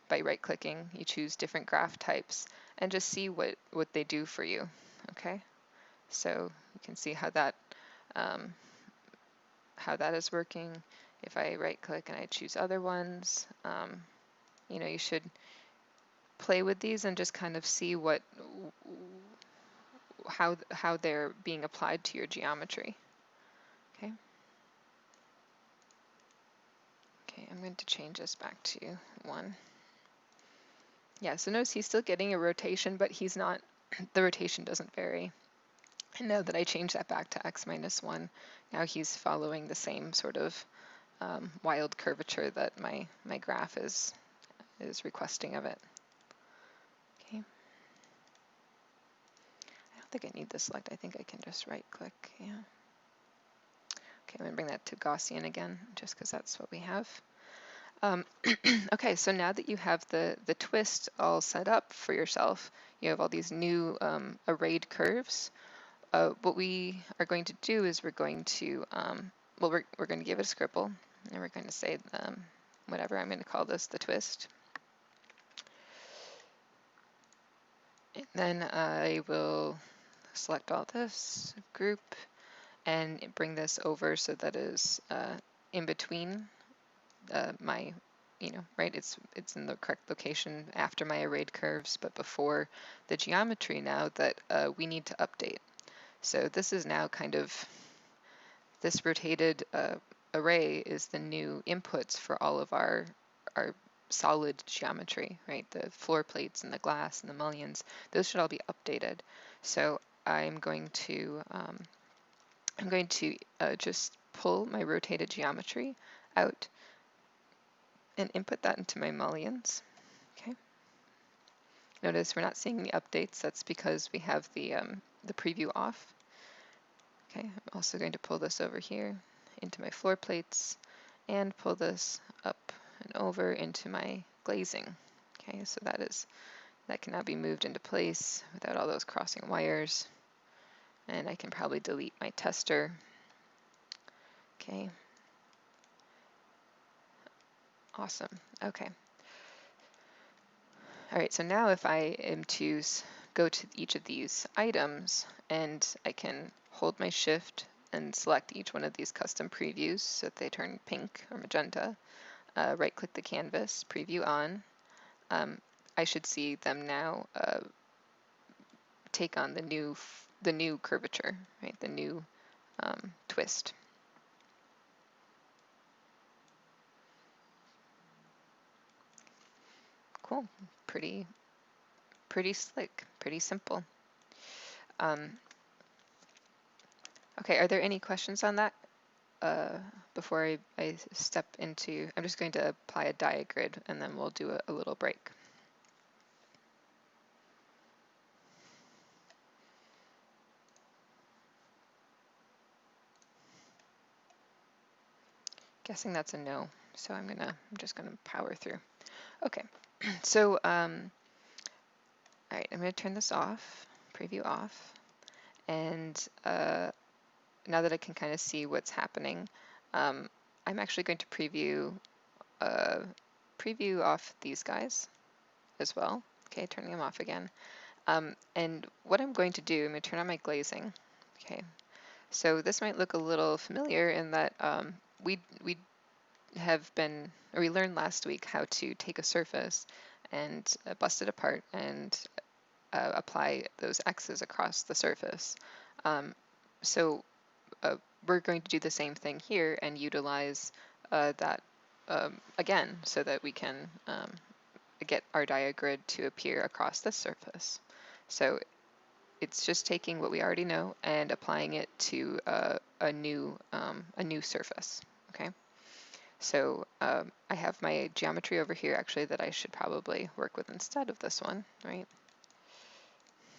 by right-clicking, you choose different graph types and just see what they do for you. Okay, so you can see um, how that is working. If I right-click and I choose other ones, you should play with these and just kind of see how they're being applied to your geometry. Okay. Okay, I'm going to change this back to 1. Yeah, so notice he's still getting a rotation, but he's not, the rotation doesn't vary. And now that I changed that back to x minus 1, now he's following the same sort of wild curvature that my graph is requesting of it. Okay. I don't think I need this select. I think I can just right click. Yeah. Okay, I'm going to bring that to Gaussian again, just because that's what we have. Okay, so now that you have the twist all set up for yourself, you have all these new arrayed curves. What we are going to do is we're going to, well, we're going to give it a scribble, and we're going to say whatever, I'm going to call this the twist. And then I will select all this group and bring this over so that is in between my, right, it's in the correct location after my arrayed curves, but before the geometry now that we need to update. So this is now kind of, this rotated array is the new inputs for all of our solid geometry, right? The floor plates and the glass and the mullions, those should all be updated. So I'm going to just pull my rotated geometry out and input that into my mullions. Okay. Notice we're not seeing the updates. That's because we have the preview off. Okay. I'm also going to pull this over here into my floor plates and pull this up and over into my glazing. Okay. So that can now be moved into place without all those crossing wires. And I can probably delete my tester. Okay. Awesome. Okay. All right, so now if I am to go to each of these items, and I can hold my shift and select each one of these custom previews so that they turn pink or magenta, right click the canvas, preview on, I should see them now take on the new curvature, right? The new twist. Cool, pretty slick, pretty simple. Okay, are there any questions on that? Before I step into, I'm just going to apply a diagrid and then we'll do a little break. Guessing that's a no, so I'm just gonna power through. Okay, so all right, I'm gonna turn this off, preview off, and now that I can kind of see what's happening, I'm actually going to preview off these guys as well. Okay, turning them off again. And what I'm going to do, I'm going to turn on my glazing. Okay, so this might look a little familiar in that we learned last week how to take a surface and bust it apart and apply those X's across the surface. So we're going to do the same thing here and utilize that again so that we can get our diagrid to appear across this surface. So it's just taking what we already know and applying it to a new surface. Okay. So I have my geometry over here actually that I should probably work with instead of this one, right?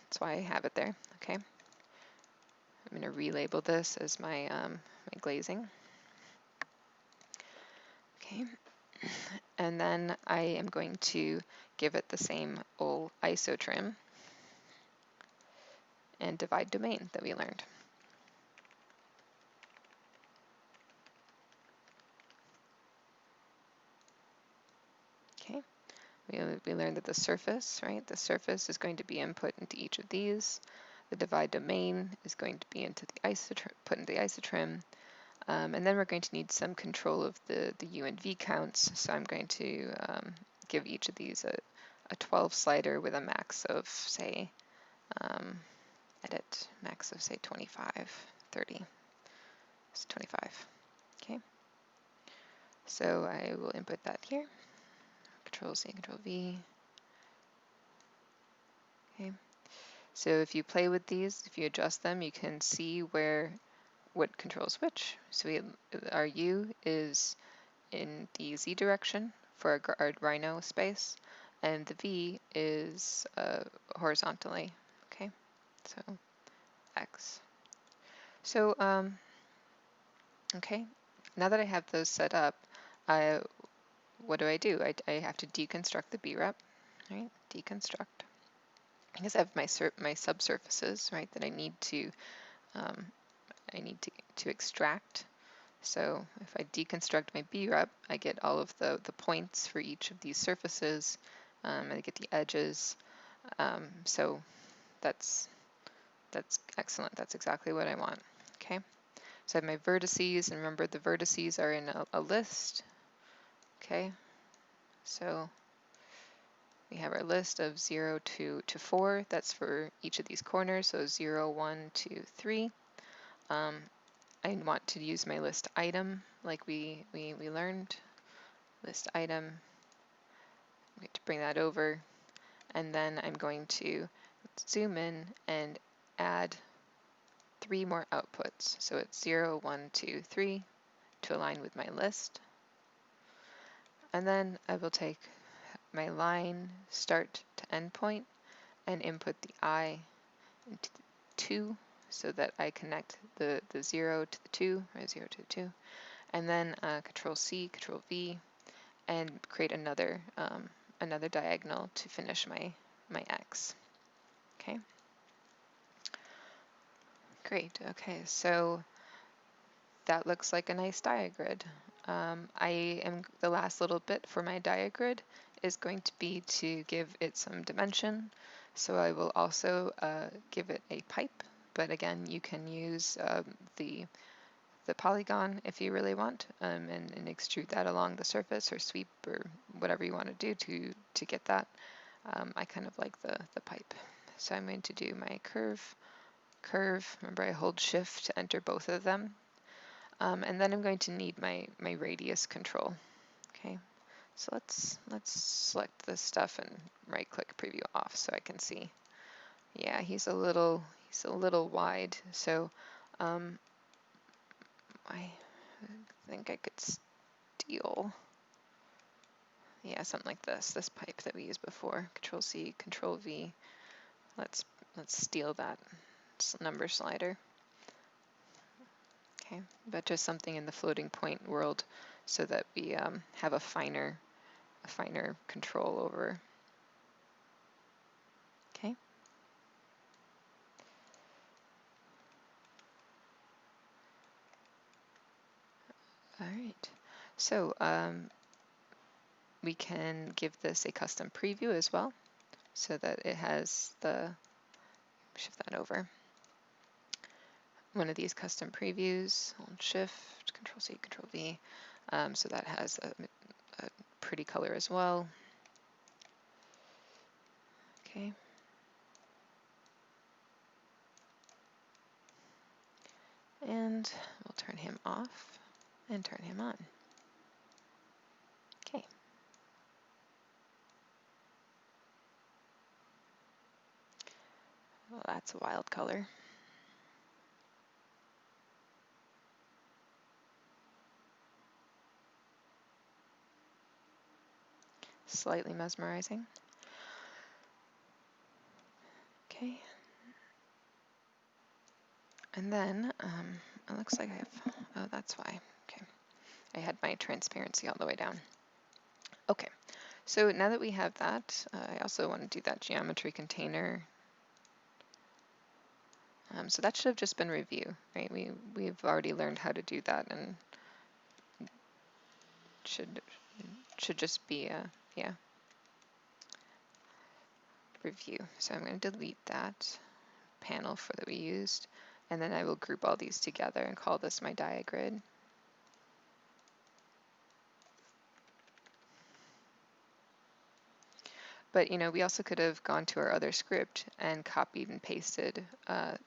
That's why I have it there. Okay. I'm going to relabel this as my my glazing. Okay. And then I am going to give it the same old ISO trim and divide domain that we learned. Okay, we learned that the surface, right? The surface is going to be input into each of these. The divide domain is going to be into the put into the isotrim. And then we're going to need some control of the U and V counts. So I'm going to give each of these a 12 slider with a max of, say, edit, max of, say, 25, 30. It's 25. Okay. So I will input that here. Control C, Control V. Okay. So if you play with these, if you adjust them, you can see what controls which. So our U is in the Z direction for our rhino space, and the V is horizontally. Okay, so X. So okay, now that I have those set up, what do? I have to deconstruct the B-rep, right? Deconstruct. Because I have my subsurfaces, right, that I need to extract. So if I deconstruct my B-rep, I get all of the points for each of these surfaces. I get the edges. So that's excellent. That's exactly what I want. Okay. So I have my vertices, and remember the vertices are in a list. Okay. So we have our list of 0 to 4. That's for each of these corners. So 0, 1, 2, 3. I want to use my list item like we learned. List item. I'm going to bring that over. And then I'm going to zoom in and add 3 more outputs. So it's 0, 1, 2, 3 to align with my list. And then I will take my line start to end point and input the I into 2 so that I connect the 0 to the 2, or 0 to the 2. And then Control C, Control V, and create another diagonal to finish my X. Okay. Great. Okay, so that looks like a nice diagrid. The last little bit for my diagrid is going to be to give it some dimension. So I will also give it a pipe, but again, you can use the polygon if you really want, and extrude that along the surface or sweep or whatever you want to do to get that. I kind of like the pipe. So I'm going to do my curve curve. Remember, I hold shift to enter both of them. And then I'm going to need my radius control. Okay, so let's select this stuff and right click preview off so I can see. Yeah, he's a little wide, so I think I could steal, yeah, something like this pipe that we used before. Control C, Control V. Let's steal that number slider. Okay, but just something in the floating point world so that we have a finer control over. Okay. All right. So we can give this a custom preview as well, so that it has the, shift that over, one of these custom previews, hold shift, Control C, Control V, so that has a pretty color as well. Okay. And we'll turn him off and turn him on. Okay. Well, that's a wild color. Slightly mesmerizing. Okay. And then it looks like I have, oh, that's why. Okay. I had my transparency all the way down. Okay. So now that we have that, I also want to do that geometry container. So that should have just been review, right? We've already learned how to do that, and should just be a, yeah, review. So I'm going to delete that panel that we used, and then I will group all these together and call this my diagrid. But we also could have gone to our other script and copied and pasted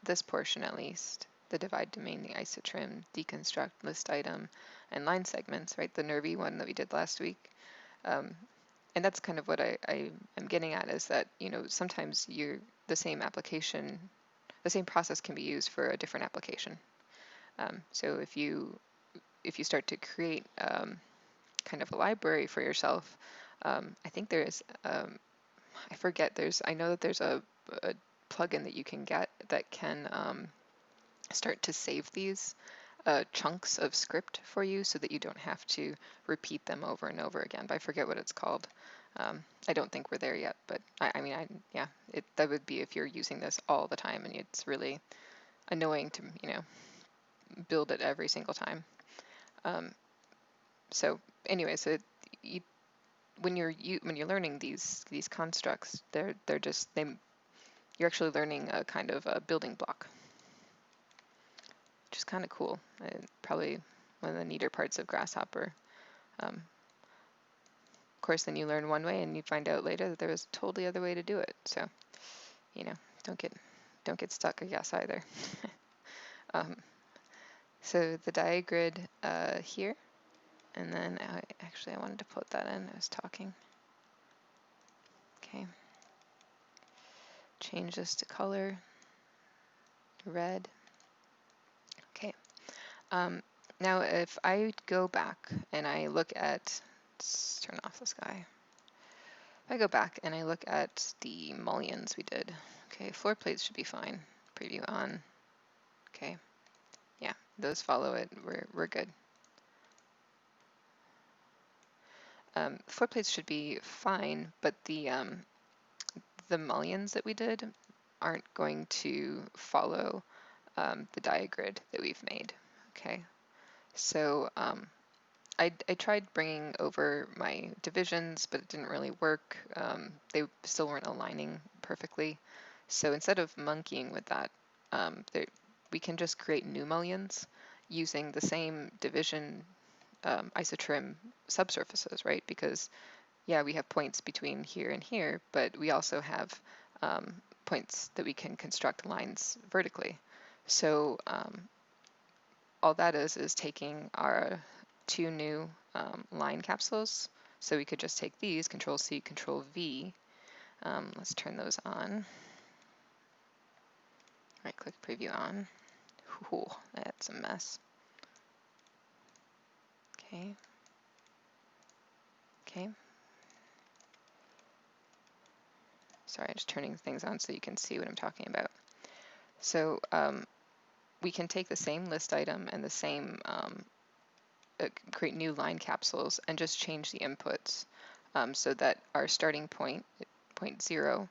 this portion, at least, the divide domain, the isotrim, deconstruct, list item, and line segments, right? The nervy one that we did last week. And that's kind of what I am getting at, is that sometimes the same application, the same process can be used for a different application. So if you start to create kind of a library for yourself, I think there is. I forget, I know that there's a plugin that you can get that can start to save these chunks of script for you so that you don't have to repeat them over and over again. But I forget what it's called. I don't think we're there yet, but yeah, that would be if you're using this all the time, and it's really annoying to build it every single time. So anyways, when you're learning these constructs, you're actually learning a kind of a building block, which is kind of cool. Probably one of the neater parts of Grasshopper. Of course, then you learn one way, and you find out later that there was a totally other way to do it. So, don't get stuck, I guess, either. So the diagrid here, and then I wanted to put that in. I was talking. Okay. Change this to color, red. Okay. Now if I go back and I look at, let's turn off this guy. If I go back and I look at the mullions we did, okay, floor plates should be fine. Preview on. Okay. Yeah, those follow it. We're good. Floor plates should be fine, but the mullions that we did aren't going to follow the diagrid that we've made. Okay, so I tried bringing over my divisions, but it didn't really work. They still weren't aligning perfectly. So instead of monkeying with that, we can just create new mullions using the same division isotrim subsurfaces, right? Because yeah, we have points between here and here, but we also have points that we can construct lines vertically. So all that is taking our two new line capsules. So we could just take these, Control C, Control V. Let's turn those on. Right click preview on. Ooh, that's a mess. Okay. Okay. Sorry, I'm just turning things on so you can see what I'm talking about. So we can take the same list item and the same create new line capsules and just change the inputs so that our starting point, point 0,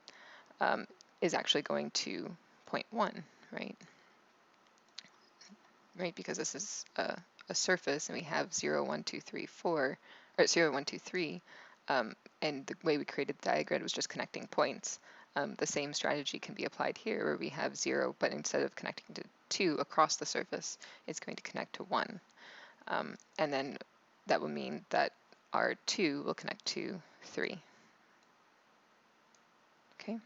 is actually going to point 1, right? Right, because this is a surface and we have 0, 1, 2, 3, 4, or 0, 1, 2, 3, and the way we created the diagram was just connecting points. The same strategy can be applied here where we have 0, but instead of connecting to 2 across the surface, it's going to connect to 1. And then that will mean that our 2 will connect to 3. Okay.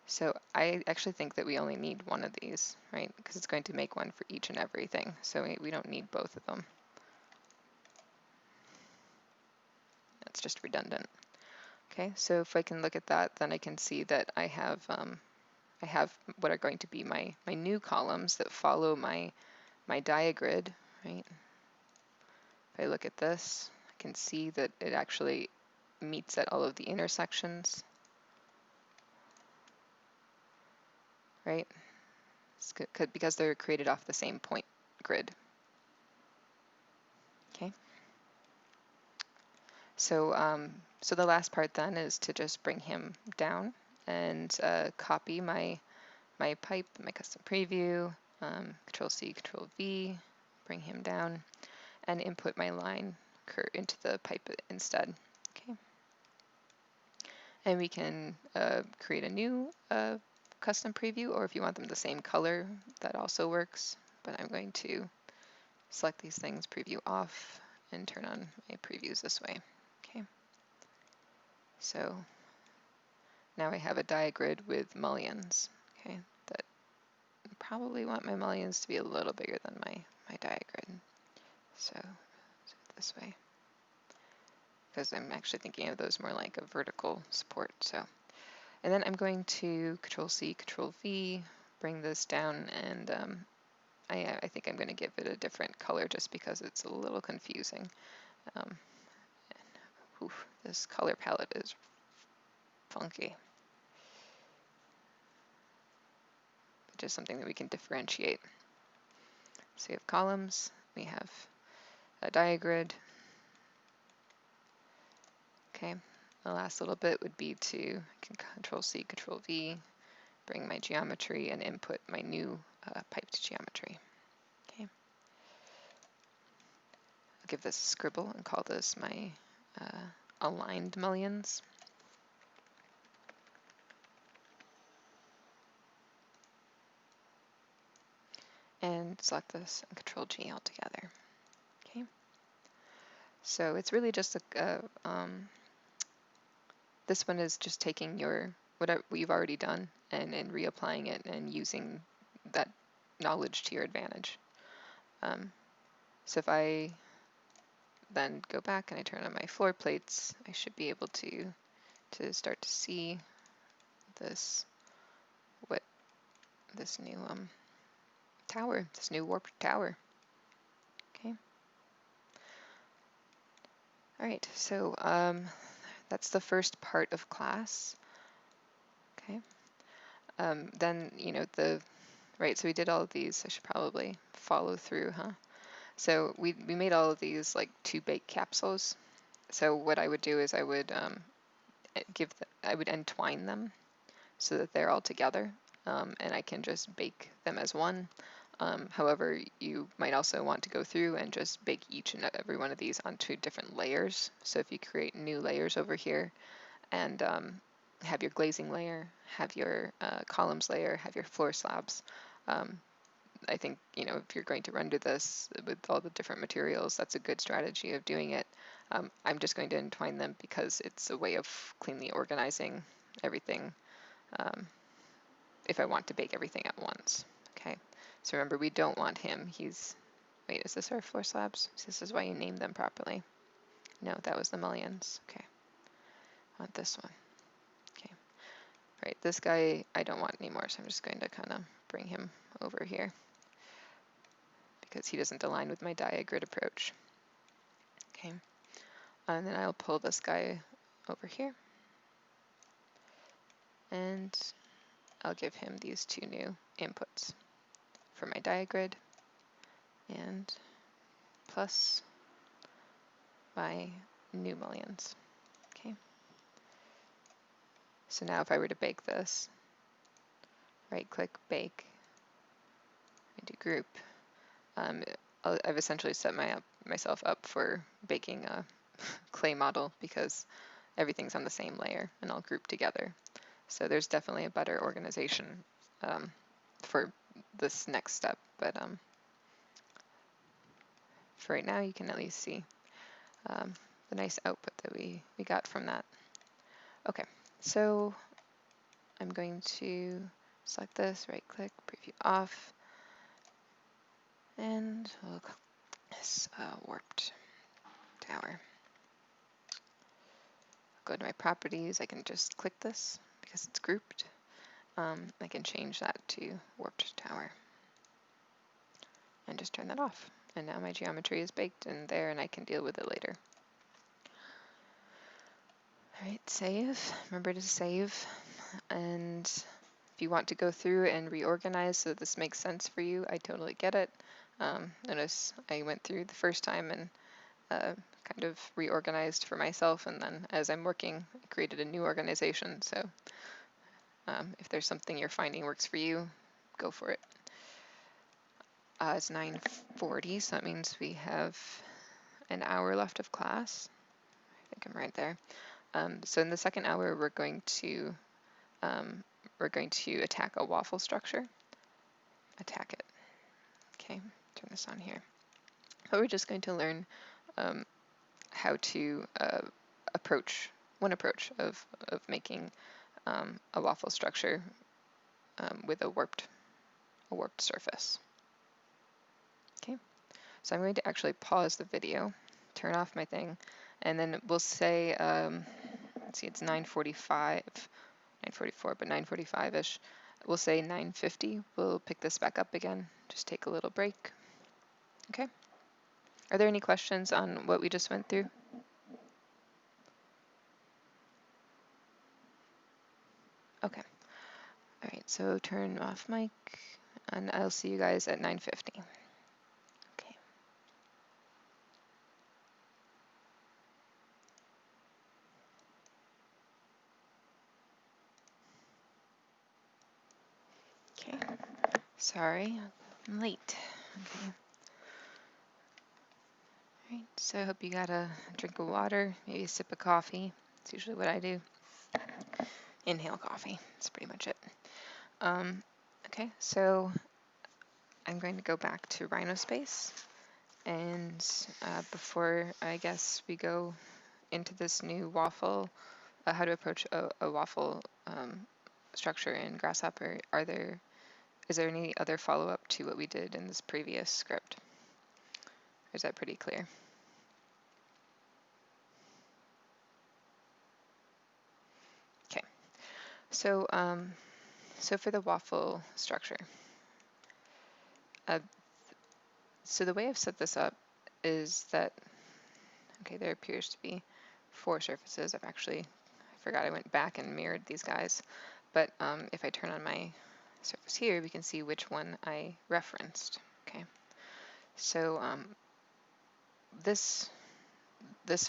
So I actually think that we only need one of these, right? Because it's going to make one for each and everything. So we don't need both of them. That's just redundant. Okay, so if I can look at that, then I can see that I have what are going to be my new columns that follow my diagrid, right? If I look at this, I can see that it actually meets at all of the intersections, right? It's good, because they're created off the same point grid. Okay. So so the last part then is to just bring him down and copy my pipe, my custom preview, Control C, Control V, bring him down, and input my line into the pipe instead. Okay. And we can create a new custom preview, or if you want them the same color, that also works. But I'm going to select these things, preview off, and turn on my previews this way. Okay. So now I have a diagrid with mullions. Okay. That I probably want my mullions to be a little bigger than my diagrid. So this way, because I'm actually thinking of those more like a vertical support. So, and then I'm going to Control C, Control V, bring this down, and I think I'm going to give it a different color just because it's a little confusing. Oof, this color palette is funky. But just something that we can differentiate. So we have columns, we have a diagrid. Okay, the last little bit would be to Control C, Control V, bring my geometry and input my new piped geometry. Okay, I'll give this a scribble and call this my aligned mullions. And select this and Control G altogether. Okay, so it's really just this one is just taking your what you've already done and reapplying it and using that knowledge to your advantage. So if I then go back and I turn on my floor plates, I should be able to start to see this this new tower, this new warped tower. Okay. All right, so that's the first part of class. Okay. Then, you know, right, so we did all of these. I should probably follow through, huh? So we made all of these like 2-bake capsules. So what I would do is I would I would entwine them so that they're all together, and I can just bake them as one. However, you might also want to go through and just bake each and every one of these onto different layers. So if you create new layers over here and have your glazing layer, have your columns layer, have your floor slabs, I think, you know, if you're going to render this with all the different materials, that's a good strategy of doing it. I'm just going to entwine them because it's a way of cleanly organizing everything if I want to bake everything at once. Okay, so remember, we don't want him. Wait, is this our floor slabs? This is why you named them properly. No, that was the mullions. Okay, I want this one. Okay, all right, this guy I don't want anymore, so I'm just going to kind of bring him over here because he doesn't align with my diagrid approach. Okay, and then I'll pull this guy over here, and I'll give him these two new inputs for my diagrid, and plus my new mullions. Okay. So now if I were to bake this, right click, bake, I do group. I've essentially set myself up for baking a clay model because everything's on the same layer and all grouped together. So there's definitely a better organization for this next step, but for right now you can at least see the nice output that we got from that. Okay, so I'm going to select this, right click, preview off, and we'll call this warped tower. Go to my properties, I can just click this because it's grouped. I can change that to warped tower and just turn that off. And now my geometry is baked in there and I can deal with it later. All right, save. Remember to save. And if you want to go through and reorganize so this makes sense for you, I totally get it. Notice I went through the first time and kind of reorganized for myself, and then as I'm working, I created a new organization. So if there's something you're finding works for you, go for it. It's 9:40, so that means we have an hour left of class. I think I'm right there. So in the second hour, we're going to attack a waffle structure. Attack it. Okay, turn this on here. But we're just going to learn how to approach of making a waffle structure with a warped surface. Okay, so I'm going to actually pause the video, turn off my thing, and then we'll say, let's see, it's 9:45, 9:44, but 9:45-ish. We'll say 9:50. We'll pick this back up again. Just take a little break. Okay. Are there any questions on what we just went through? Okay. All right, so turn off mic, and I'll see you guys at 9:50. Okay. Okay. Sorry, I'm late. Okay. All right, so I hope you got a drink of water, maybe a sip of coffee. It's usually what I do. Inhale coffee. That's pretty much it. Okay, so I'm going to go back to RhinoSpace, and before I guess we go into this new waffle, how to approach a waffle structure in Grasshopper, is there any other follow-up to what we did in this previous script? Or is that pretty clear? Okay, so so for the waffle structure, so the way I've set this up is that, okay, there appears to be 4 surfaces. I forgot I went back and mirrored these guys, but if I turn on my surface here, we can see which one I referenced. Okay, so this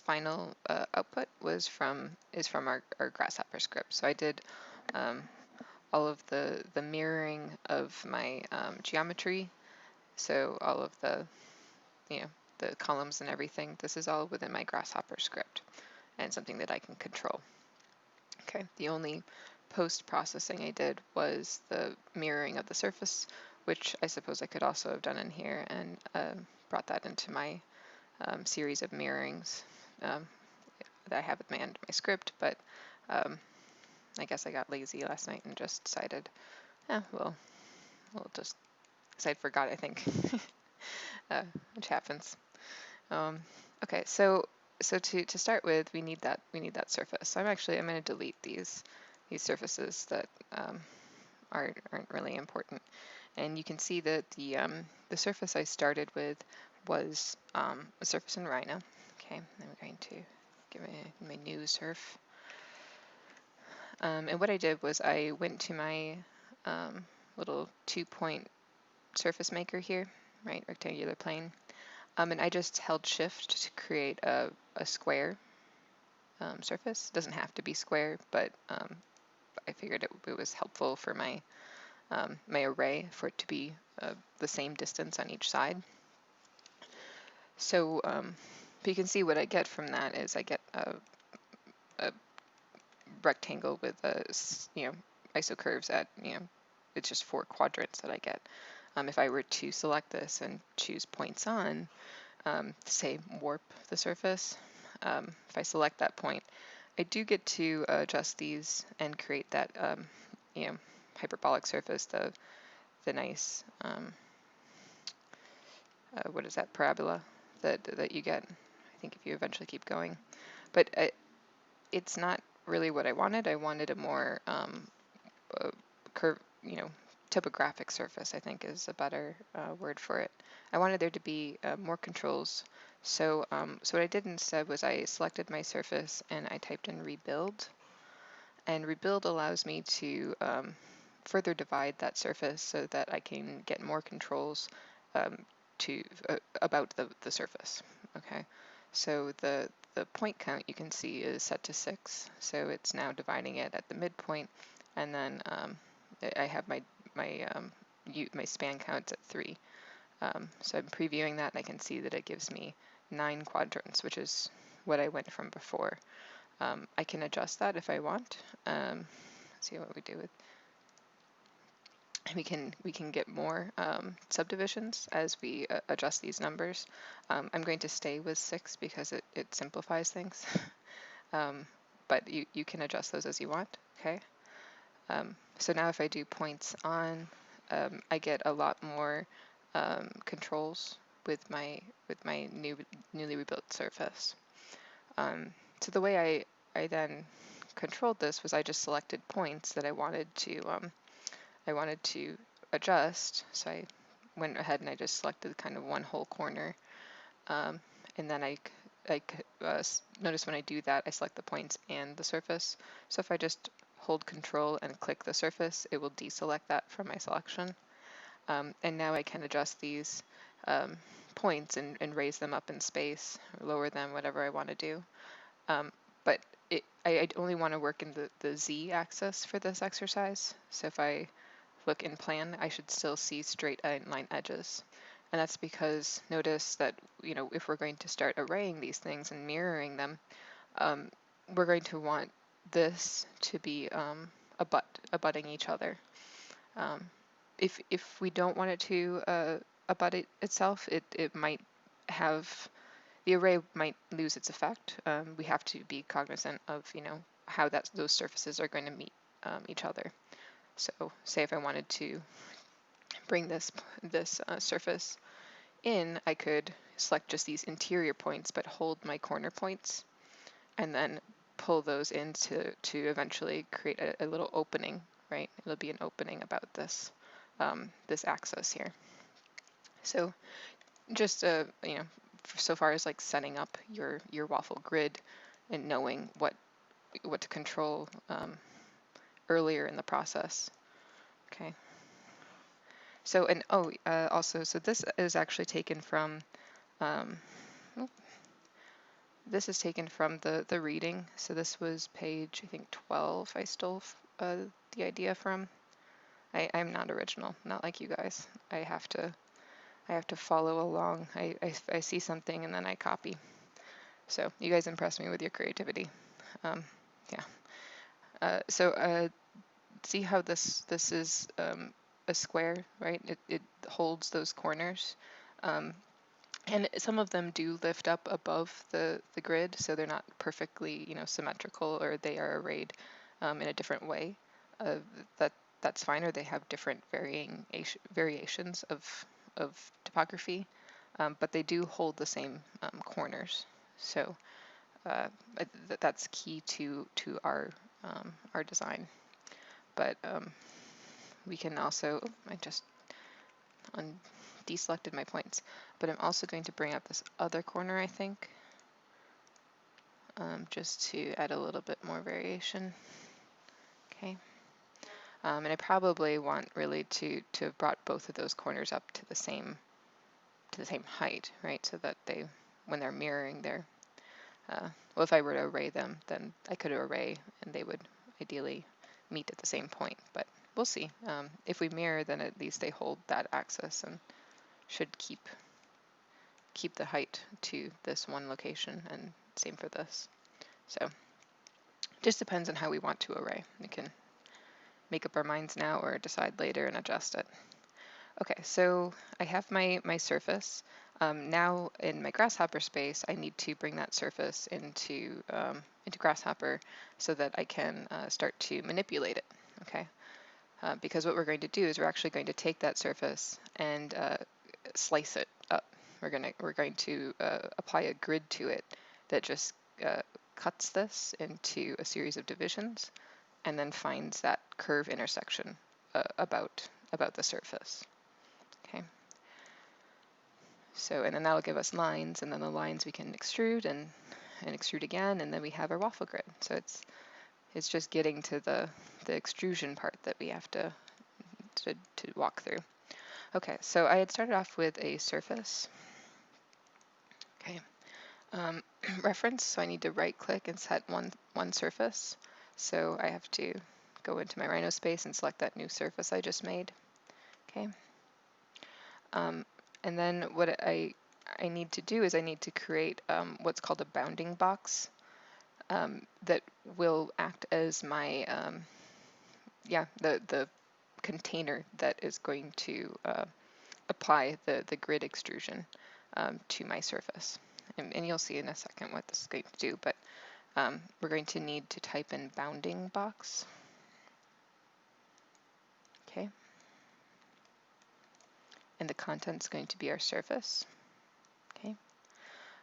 final output is from our Grasshopper script. So I did all of the mirroring of my geometry. So all of the the columns and everything. This is all within my Grasshopper script and something that I can control. Okay, the only post-processing I did was the mirroring of the surface, which I suppose I could also have done in here and brought that into my series of mirrorings that I have with my script, but I guess I got lazy last night and just decided Well, we'll just, because I forgot, I think, which happens. Okay, so to start with, we need that surface. So I'm going to delete these surfaces that aren't really important. And you can see that the surface I started with was a surface in Rhino. Okay, I'm going to give my new surf. And what I did was I went to my little 2-point surface maker here, right, rectangular plane, and I just held shift to create a square surface. It doesn't have to be square, but I figured it was helpful for my my array for it to be the same distance on each side. So you can see what I get from that is I get a rectangle with isocurves at, it's just 4 quadrants that I get. If I were to select this and choose points on, say warp the surface, if I select that point, I do get to adjust these and create that hyperbolic surface, the nice what is that, parabola that you get, I think, if you eventually keep going. But it's not really what I wanted. I wanted a more curve, topographic surface, I think is a better word for it. I wanted there to be more controls. So what I did instead was I selected my surface and I typed in rebuild. And rebuild allows me to further divide that surface so that I can get more controls about the surface. Okay, so the point count you can see is set to 6, so it's now dividing it at the midpoint, and then I have my span counts at 3. So I'm previewing that, and I can see that it gives me 9 quadrants, which is what I went from before. I can adjust that if I want. Let's see what we do with. We can get more subdivisions as we adjust these numbers. I'm going to stay with 6 because it simplifies things. But you can adjust those as you want. Okay. So now if I do points on, I get a lot more controls with my newly rebuilt surface. So the way I then controlled this was I just selected points that I wanted to adjust. So I went ahead and I just selected kind of one whole corner, and then I notice when I do that I select the points and the surface. So if I just hold Control and click the surface, it will deselect that from my selection. And now I can adjust these points and raise them up in space, or lower them, whatever I want to do. But I only want to work in the Z axis for this exercise. So if I look in plan, I should still see straight line edges. And that's because notice that, if we're going to start arraying these things and mirroring them, we're going to want this to be abutting each other. If we don't want it to abut itself, it might have, the array might lose its effect. We have to be cognizant of, how those surfaces are going to meet each other. So say if I wanted to bring this surface in, I could select just these interior points, but hold my corner points, and then pull those in to eventually create a little opening, right? It'll be an opening about this this axis here. So just so far as like setting up your waffle grid and knowing what to control earlier in the process. Okay. So, and also, so this is actually taken from, this is taken from the reading. So this was page, I think, 12. I stole the idea from. I'm not original, not like you guys. I have to follow along. I see something and then I copy. So you guys impress me with your creativity. Yeah. So see how this is a square, right? It holds those corners. And some of them do lift up above the grid, so they're not perfectly, symmetrical, or they are arrayed in a different way. that's fine, or they have different variations of topography, but they do hold the same corners. So that's key to our design. But we can also, I just deselected my points, but I'm also going to bring up this other corner, I think, just to add a little bit more variation. Okay. And I probably want really to have brought both of those corners up to the same height, right? So that they, when they're mirroring, they're well, if I were to array them, then I could array and they would ideally meet at the same point, but we'll see. If we mirror, then at least they hold that axis and should keep the height to this one location, and same for this. So just depends on how we want to array. We can make up our minds now or decide later and adjust it. Okay, so I have my surface. Now in my Grasshopper space, I need to bring that surface into Grasshopper so that I can start to manipulate it. Okay, because what we're going to do is we're actually going to take that surface and slice it up. We're going to apply a grid to it that just cuts this into a series of divisions, and then finds that curve intersection about the surface. Okay. So, and then that'll give us lines, and then the lines we can extrude and extrude again, and then we have our waffle grid. So it's just getting to the extrusion part that we have to walk through. Okay, so I had started off with a surface. Okay, reference. So I need to right-click and set one surface. So I have to go into my Rhino space and select that new surface I just made. Okay. And then what I need to do is I need to create what's called a bounding box that will act as my the container that is going to apply the grid extrusion to my surface. And you'll see in a second what this is going to do, but we're going to need to type in bounding box. Okay. And the content's going to be our surface. Okay.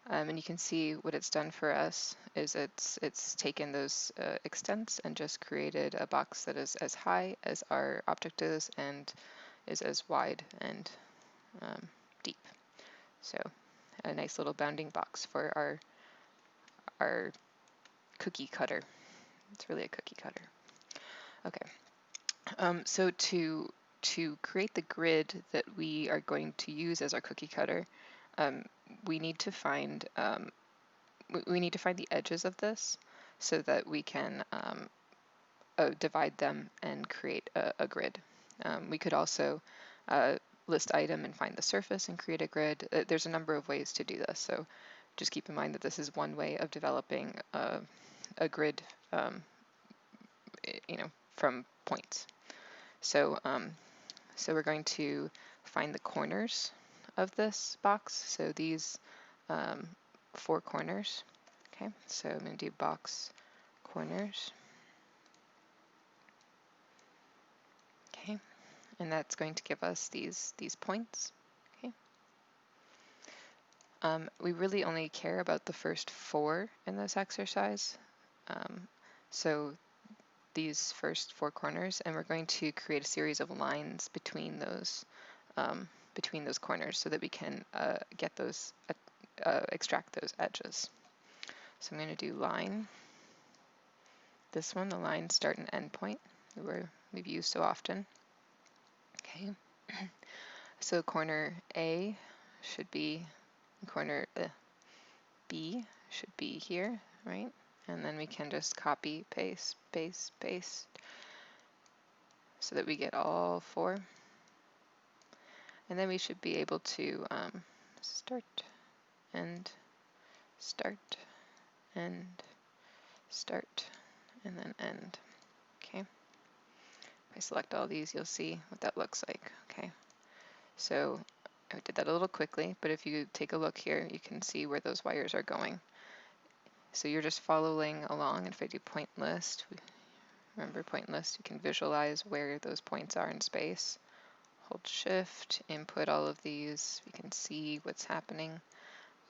And you can see what it's done for us is it's taken those extents and just created a box that is as high as our object is and is as wide and deep. So a nice little bounding box for our cookie cutter. It's really a cookie cutter. Okay. So to create the grid that we are going to use as our cookie cutter, we need to find the edges of this so that we can divide them and create a grid. We could also list item and find the surface and create a grid. There's a number of ways to do this, so just keep in mind that this is one way of developing a grid, from points. So so we're going to find the corners of this box. So these 4 corners. Okay, so I'm going to do box corners. Okay, and that's going to give us these points. Okay. We really only care about the first 4 in this exercise. So these first 4 corners, and we're going to create a series of lines between those corners so that we can get those extract those edges. So I'm going to do line. This one, the line start and end point, where we've used so often. Okay. So corner A should be corner B should be here, right? And then we can just copy, paste, paste, paste, so that we get all 4. And then we should be able to start, end, start, end, start, and then end. Okay. If I select all these, you'll see what that looks like. Okay. So I did that a little quickly, but if you take a look here, you can see where those wires are going. So you're just following along, and if I do point list, Remember point list, you can visualize where those points are in space. Hold shift, input all of these. We can see what's happening.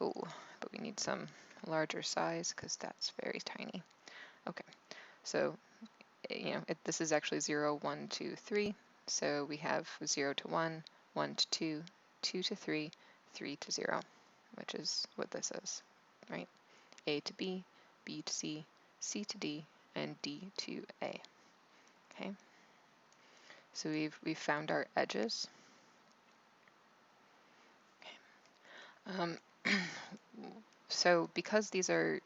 Oh, but we need some larger size because that's very tiny. Okay, so this is actually 0, 1, 2, 3. So we have 0 to 1, 1 to 2, 2 to 3, 3 to 0, which is what this is, right? A to B, B to C, C to D, and D to A. Okay. So we've found our edges. Okay. So because these are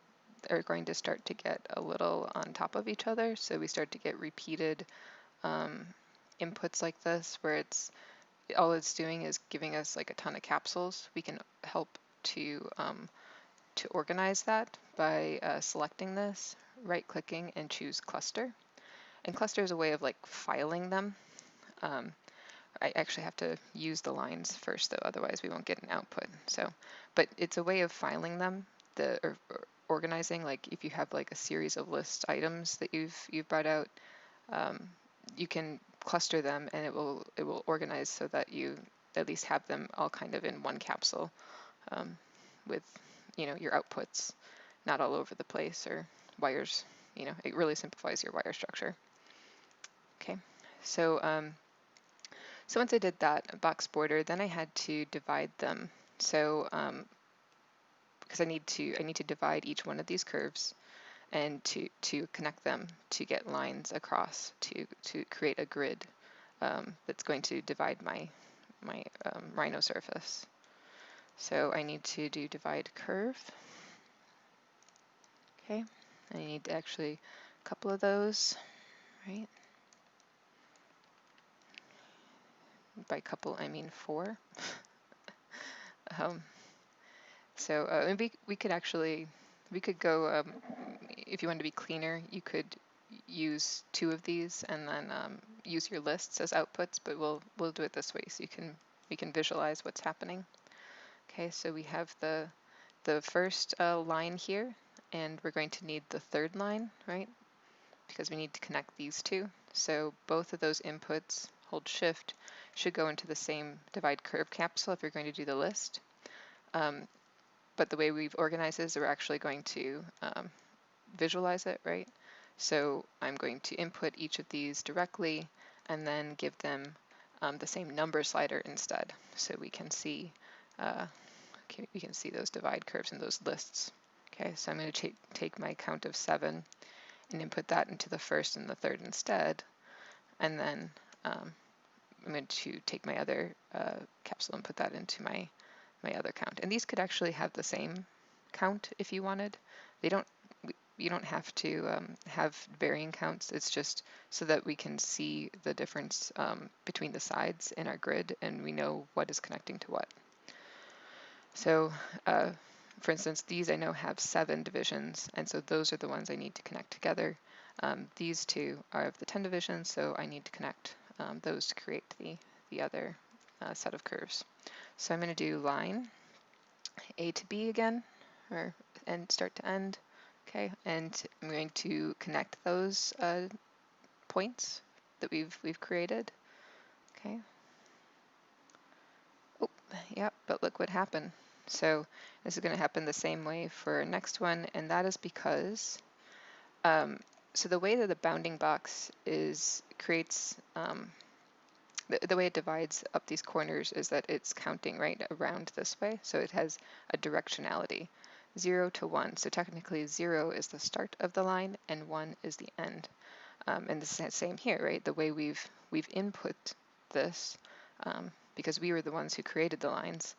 going to start to get a little on top of each other, so we start to get repeated inputs like this, where all it's doing is giving us like a ton of capsules. We can help to organize that by selecting this, right-clicking, and choose cluster. And cluster is a way of like filing them. I actually have to use the lines first though, otherwise we won't get an output. So, but it's a way of filing them, or organizing. Like if you have like a series of list items that you've brought out, you can cluster them and it will organize so that you at least have them all kind of in one capsule, with your outputs not all over the place or wires. It really simplifies your wire structure. Okay, so so once I did that box border, then I had to divide them. So because I need to divide each one of these curves and to connect them to get lines across to create a grid that's going to divide my rhino surface. So I need to do divide curve. Okay, I need actually a couple of those, right? By couple, I mean 4. So maybe we could go, if you want to be cleaner, you could use 2 of these and then use your lists as outputs, but we'll do it this way so we can visualize what's happening. Okay, so we have the first line here, and we're going to need the third line, right? Because we need to connect these two. So both of those inputs, hold shift, should go into the same divide curve capsule if you're going to do the list. But the way we've organized is we're actually going to visualize it, right? So I'm going to input each of these directly and then give them the same number slider instead. So we can see those divide curves and those lists. Okay, so I'm going to take my count of 7 and input that into the first and the third instead. And then I'm going to take my other capsule and put that into my other count. And these could actually have the same count if you wanted. You don't have to have varying counts. It's just so that we can see the difference between the sides in our grid and we know what is connecting to what. So for instance, these I know have 7 divisions, and so those are the ones I need to connect together. These 2 are of the 10 divisions, so I need to connect those to create the other set of curves. So I'm going to do line A to B again, or end start to end. Okay, and I'm going to connect those points that we've created. Okay. Oh, yeah, but look what happened. So this is going to happen the same way for our next one, and that is because so the way that the bounding box creates the way it divides up these corners is that it's counting right around this way, so it has a directionality, 0 to 1. So technically 0 is the start of the line and 1 is the end. And this is the same here, right? The way we've input this, because we were the ones who created the lines,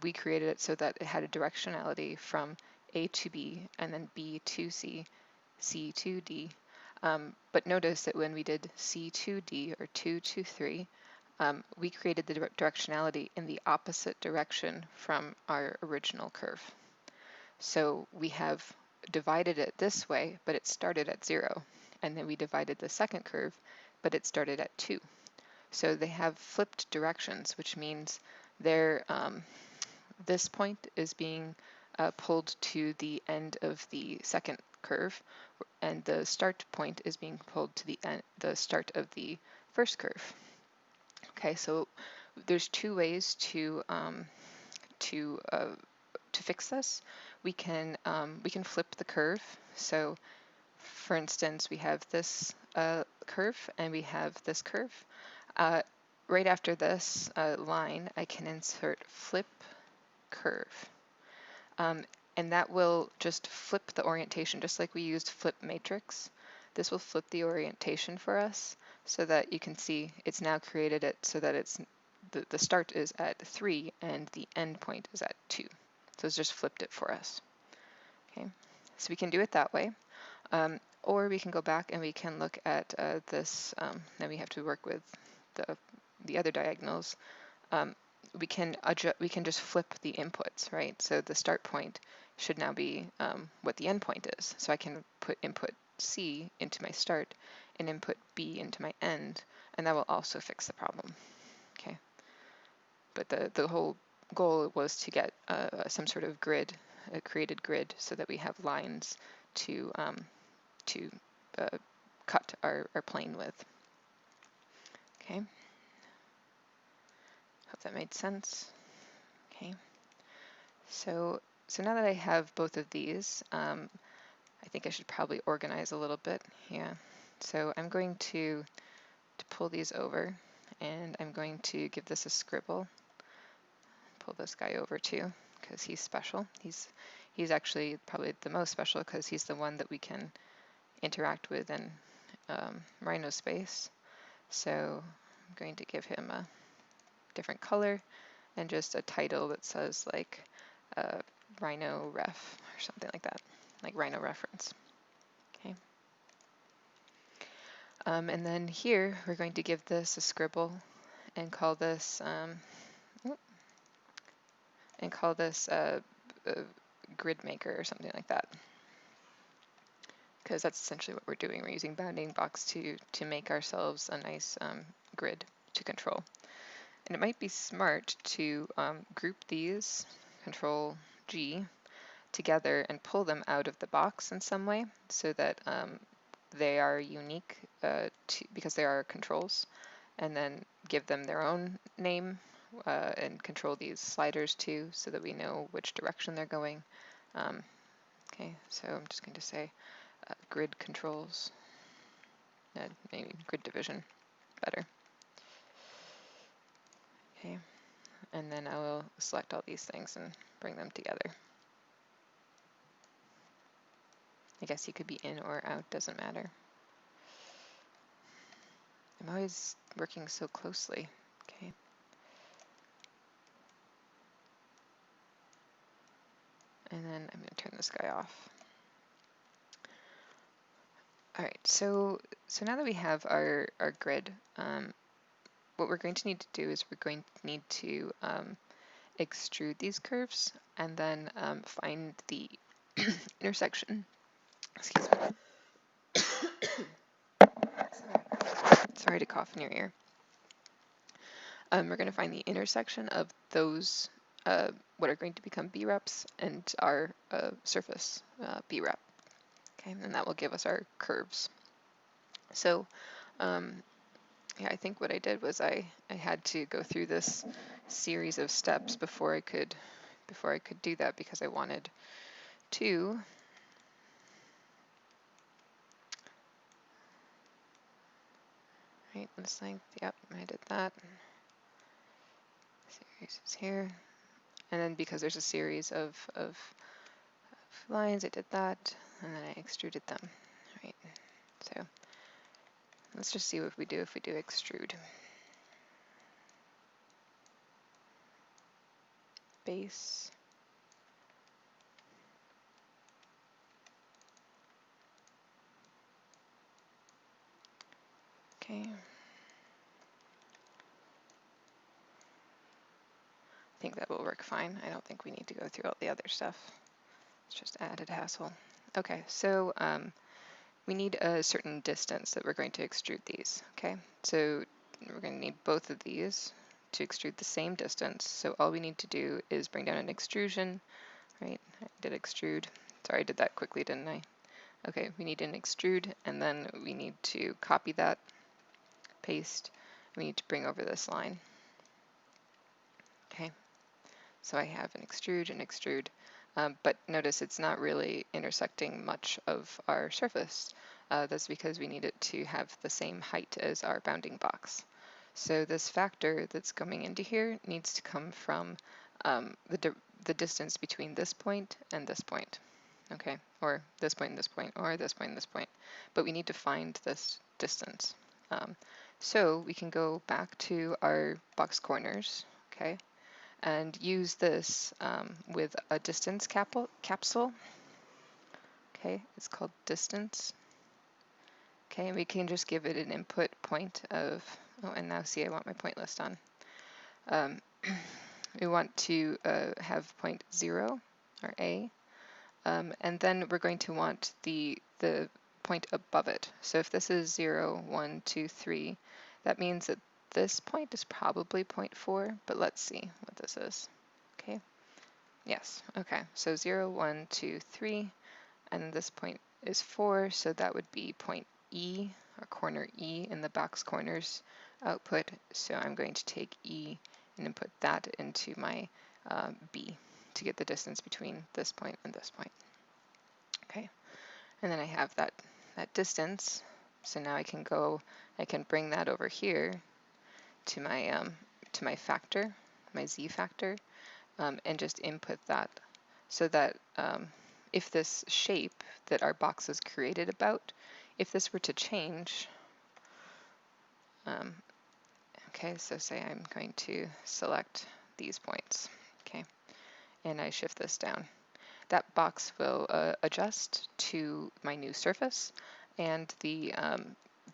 we created it so that it had a directionality from A to B and then B to C, C to D. But notice that when we did C to D or 2 to 3, we created the directionality in the opposite direction from our original curve. So we have divided it this way, but it started at 0. And then we divided the second curve, but it started at 2. So they have flipped directions, which means this point is being pulled to the end of the second curve, and the start point is being pulled to the start of the first curve. Okay, so there's two ways to fix this. We can flip the curve. So, for instance, we have this curve and we have this curve. Right after this line, I can insert flip curve. And that will just flip the orientation, just like we used flip matrix. This will flip the orientation for us so that you can see it's now created it so that it's the start is at 3 and the end point is at 2. So it's just flipped it for us. Okay, so we can do it that way. Or we can go back and we can look at this. Then we have to work with the other diagonals. We can just flip the inputs, right? So the start point should now be what the end point is. So I can put input C into my start and input B into my end, and that will also fix the problem. Okay. But the whole goal was to get some sort of grid, a created grid, so that we have lines to cut our plane with. Okay. Hope that made sense. Okay. So now that I have both of these, I think I should probably organize a little bit. Yeah. So I'm going to pull these over, and I'm going to give this a scribble. Pull this guy over too, because he's special. He's actually probably the most special because he's the one that we can interact with in Rhino space. So I'm going to give him a different color and just a title that says like Rhino ref or something like that, like Rhino reference. Okay. And then here we're going to give this a scribble and call this grid maker or something like that, because that's essentially what we're doing. We're using bounding box to make ourselves a nice grid to control. And it might be smart to group these, Control G, together and pull them out of the box in some way so that they are unique because they are controls, and then give them their own name and control these sliders too so that we know which direction they're going. Okay, so I'm just going to say grid controls, maybe grid division, better. Okay, and then I will select all these things and bring them together. I guess you could be in or out, doesn't matter. I'm always working so closely. Okay. And then I'm going to turn this guy off. All right, so now that we have our grid, what we're going to need to do is we're going to need to extrude these curves and then find the intersection. Excuse me. Sorry to cough in your ear. We're going to find the intersection of those what are going to become B reps and our surface B rep. Okay, and that will give us our curves. So yeah, I think what I did was I had to go through this series of steps before I could do that, because I wanted to right this length. Yep, I did that. Series is here, and then because there's a series of lines, I did that, and then I extruded them. Right. So let's just see what we do if we do extrude. Base. Okay. I think that will work fine. I don't think we need to go through all the other stuff. It's just added hassle. Okay, so we need a certain distance that we're going to extrude these. Okay, so we're going to need both of these to extrude the same distance. So all we need to do is bring down an extrusion. right? I did extrude. Sorry, I did that quickly, didn't I? Okay, we need an extrude, and then we need to copy that, paste. We need to bring over this line. Okay, so I have an extrude, but notice it's not really intersecting much of our surface. That's because we need it to have the same height as our bounding box. So this factor that's coming into here needs to come from the distance between this point and this point. Okay, or this point and this point, or this point and this point. But we need to find this distance. So we can go back to our box corners, okay, and use this with a distance capsule. Okay, it's called distance. Okay, and we can just give it an input point of, oh, and now see I want my point list on. We want to have point 0, or A, and then we're going to want the point above it. So if this is 0, 1, 2, 3, that means that this point is probably point 4, but let's see what this is. Okay, yes, okay, so 0, 1, 2, 3, and this point is 4, so that would be point E, or corner E in the box corners output. So I'm going to take E and input that into my B to get the distance between this point and this point. Okay, and then I have that distance. So now I can bring that over here to my factor, my Z factor, and just input that, so that if this shape that our box is created about, if this were to change, okay, so say I'm going to select these points, okay, and I shift this down. That box will adjust to my new surface, and the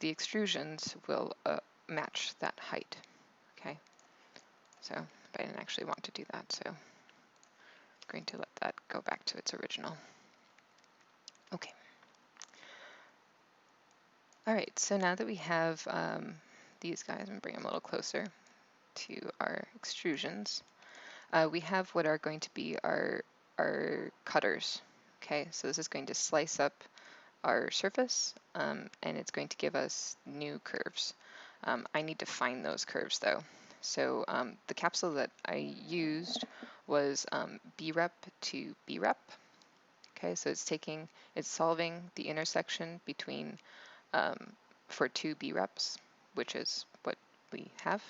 extrusions will match that height. Okay, so but I didn't actually want to do that, so I'm going to let that go back to its original. Okay. All right, so now that we have these guys, I'm going to bring them a little closer to our extrusions. We have what are going to be our cutters. Okay, so this is going to slice up our surface, and it's going to give us new curves. I need to find those curves though. So the capsule that I used was brep to brep. Okay, so it's solving the intersection between for two breps, which is what we have.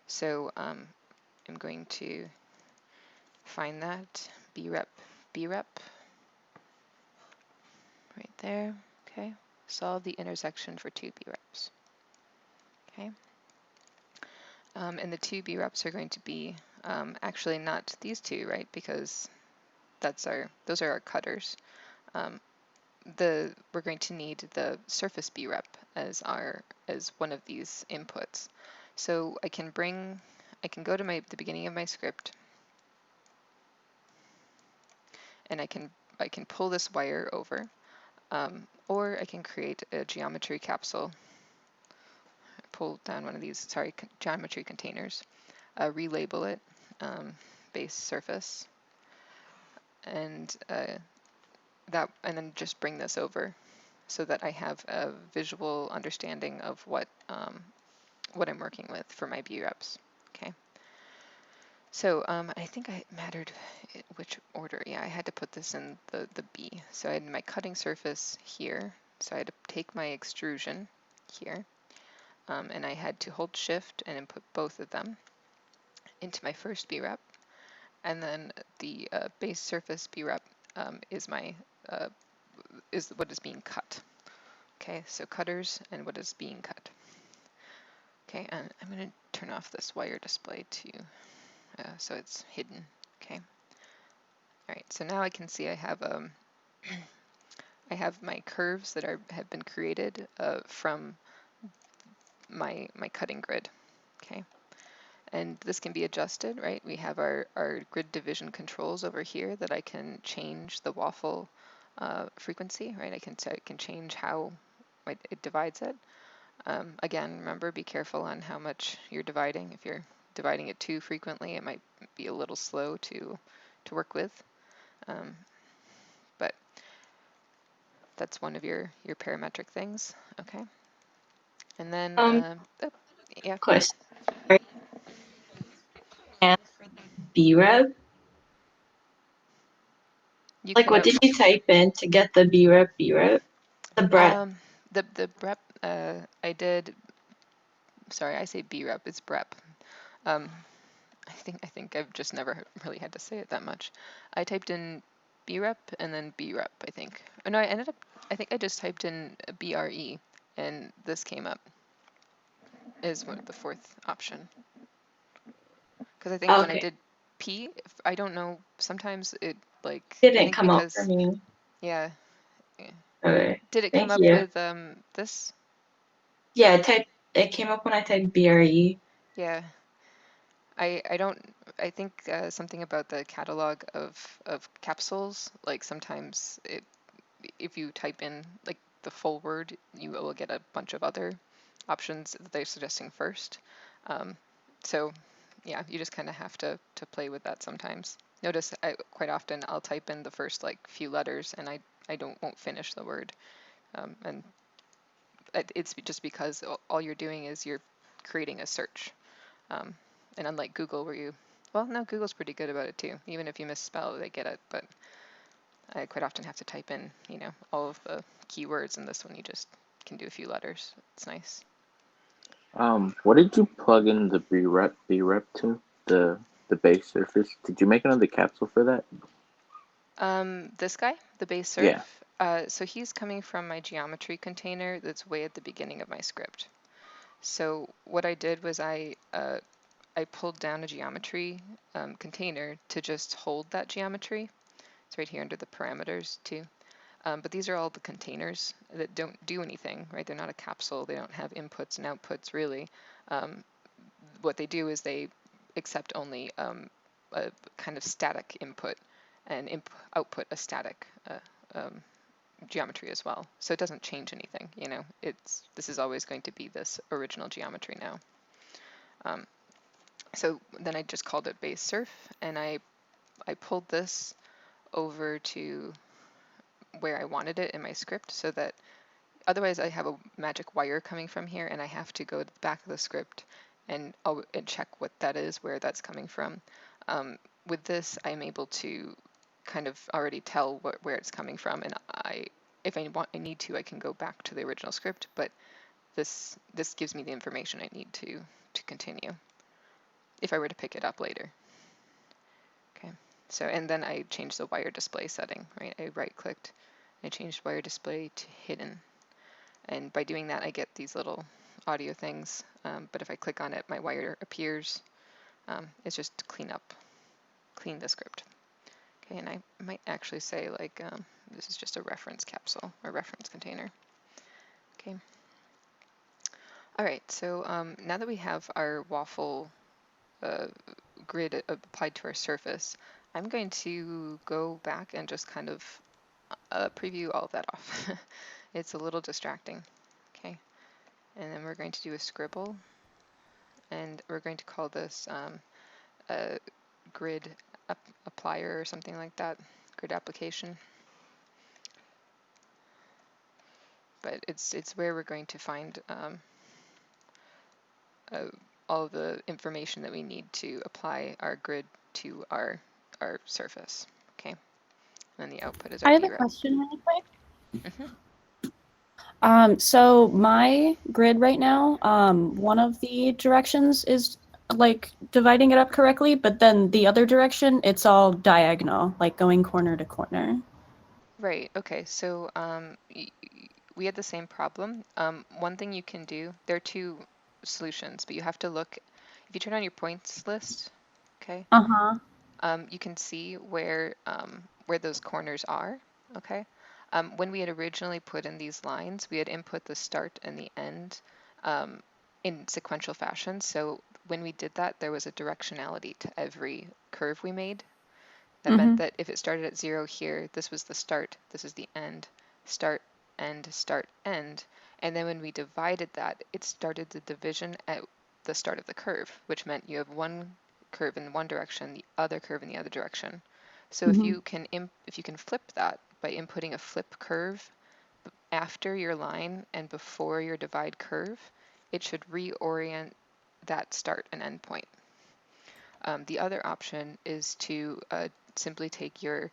So I'm going to find that brep right there. Okay, solve the intersection for two breps. Okay, and the two breps are going to be actually not these two, right? Because those are our cutters. We're going to need the surface brep as one of these inputs. So I can go to the beginning of my script, and I can pull this wire over, or I can create a geometry capsule. Pull down one of these, geometry containers, relabel it base surface, and then just bring this over so that I have a visual understanding of what I'm working with for my breps. Okay. So I think it mattered which order. Yeah, I had to put this in the B. So I had my cutting surface here. So I had to take my extrusion here, and I had to hold shift and input both of them into my first brep, and then the base surface brep is what is being cut. Okay, so cutters and what is being cut. Okay, and I'm going to turn off this wire display too, so it's hidden. Okay. All right, so now I can see I have I have my curves that have been created from my cutting grid. Okay, and this can be adjusted, right? We have our grid division controls over here that I can change the waffle frequency, right? I can change how it divides it. Again, remember, be careful on how much you're dividing. If you're dividing it too frequently, it might be a little slow to work with. But that's one of your parametric things. Okay. And then, oh, yeah, Question. And for the brep, you like cut what out. did you type in to get the brep? The brep. The brep, I did. Sorry, I say brep. It's brep. I think I've just never really had to say it that much. I typed in brep and then brep, I think. Oh, no, I think I just typed in bre, and this came up is what the fourth option. Because I think when I Okay. did P, I don't know, sometimes it like, I Didn't think come up for because, me. yeah. Okay. Did it come Thank up you. with this? Yeah, it came up when I typed BRE. Yeah. I don't, I think something about the catalog of capsules, like sometimes if you type in like the full word, you will get a bunch of other options that they're suggesting first. So yeah, you just kind of have to play with that sometimes. Notice quite often I'll type in the first like few letters and I won't finish the word. And it's just because all you're doing is you're creating a search. And unlike Google where well, no, Google's pretty good about it too. Even if you misspell, they get it. But I quite often have to type in, all of the keywords, and this one you just can do a few letters. It's nice. What did you plug in the brep to? The base surface. Did you make another capsule for that? This guy, the base surf, Yeah. so he's coming from my geometry container that's way at the beginning of my script. So what I did was I pulled down a geometry container to just hold that geometry. It's right here under the parameters too. But these are all the containers that don't do anything, right? They're not a capsule. They don't have inputs and outputs really. What they do is they accept only a kind of static input and output a static geometry as well. So it doesn't change anything, this is always going to be this original geometry now. So then I just called it base surf, and I pulled this over to where I wanted it in my script, so that otherwise I have a magic wire coming from here and I have to go to the back of the script and check what that is, where that's coming from. With this, I'm able to kind of already tell where it's coming from, and if I need to, I can go back to the original script, but this gives me the information I need to continue if I were to pick it up later. Okay, so, and then I changed the wire display setting, right? I right-clicked, I changed wire display to hidden. And by doing that, I get these little audio things. But if I click on it, my wire appears. It's just to clean the script. Okay, and I might actually say like, this is just a reference capsule or reference container. Okay. All right, so now that we have our waffle grid applied to our surface, I'm going to go back and just kind of preview all of that off. It's a little distracting. Okay, and then we're going to do a scribble, and we're going to call this a grid applier or something like that, grid application. But it's where we're going to find all of the information that we need to apply our grid to our surface. Okay, and then the output is our I have a BREP. question really quick. Mm-hmm. So my grid right now, one of the directions is like dividing it up correctly, but then the other direction, it's all diagonal, like going corner to corner. Right, okay, so we had the same problem. One thing you can do, there are two solutions, but you have to look, if you turn on your points list, okay, Uh-huh. you can see where those corners are, okay? When we had originally put in these lines, we had input the start and the end in sequential fashion. So when we did that, there was a directionality to every curve we made. That meant that if it started at 0 here, this was the start, this is the end, start, end, start, end. And then when we divided that, it started the division at the start of the curve, which meant you have one curve in one direction, the other curve in the other direction. So if Mhm. you can flip that by inputting a flip curve after your line and before your divide curve, it should reorient that start and end point. The other option is to simply take your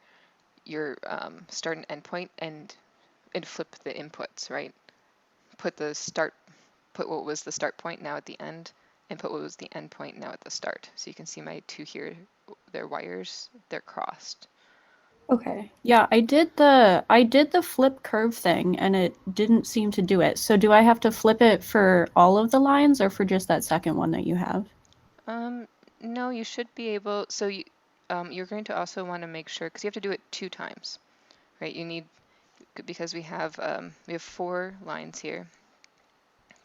start and end point and flip the inputs, right? Put what was the start point now at the end, and put what was the end point now at the start. So you can see my two here, their wires, they're crossed. Okay. Yeah, I did the flip curve thing and it didn't seem to do it. So do I have to flip it for all of the lines or for just that second one that you have? No, you should be able, so you're going to also want to make sure, because you have to do it 2 times, right? You need, because we have 4 lines here.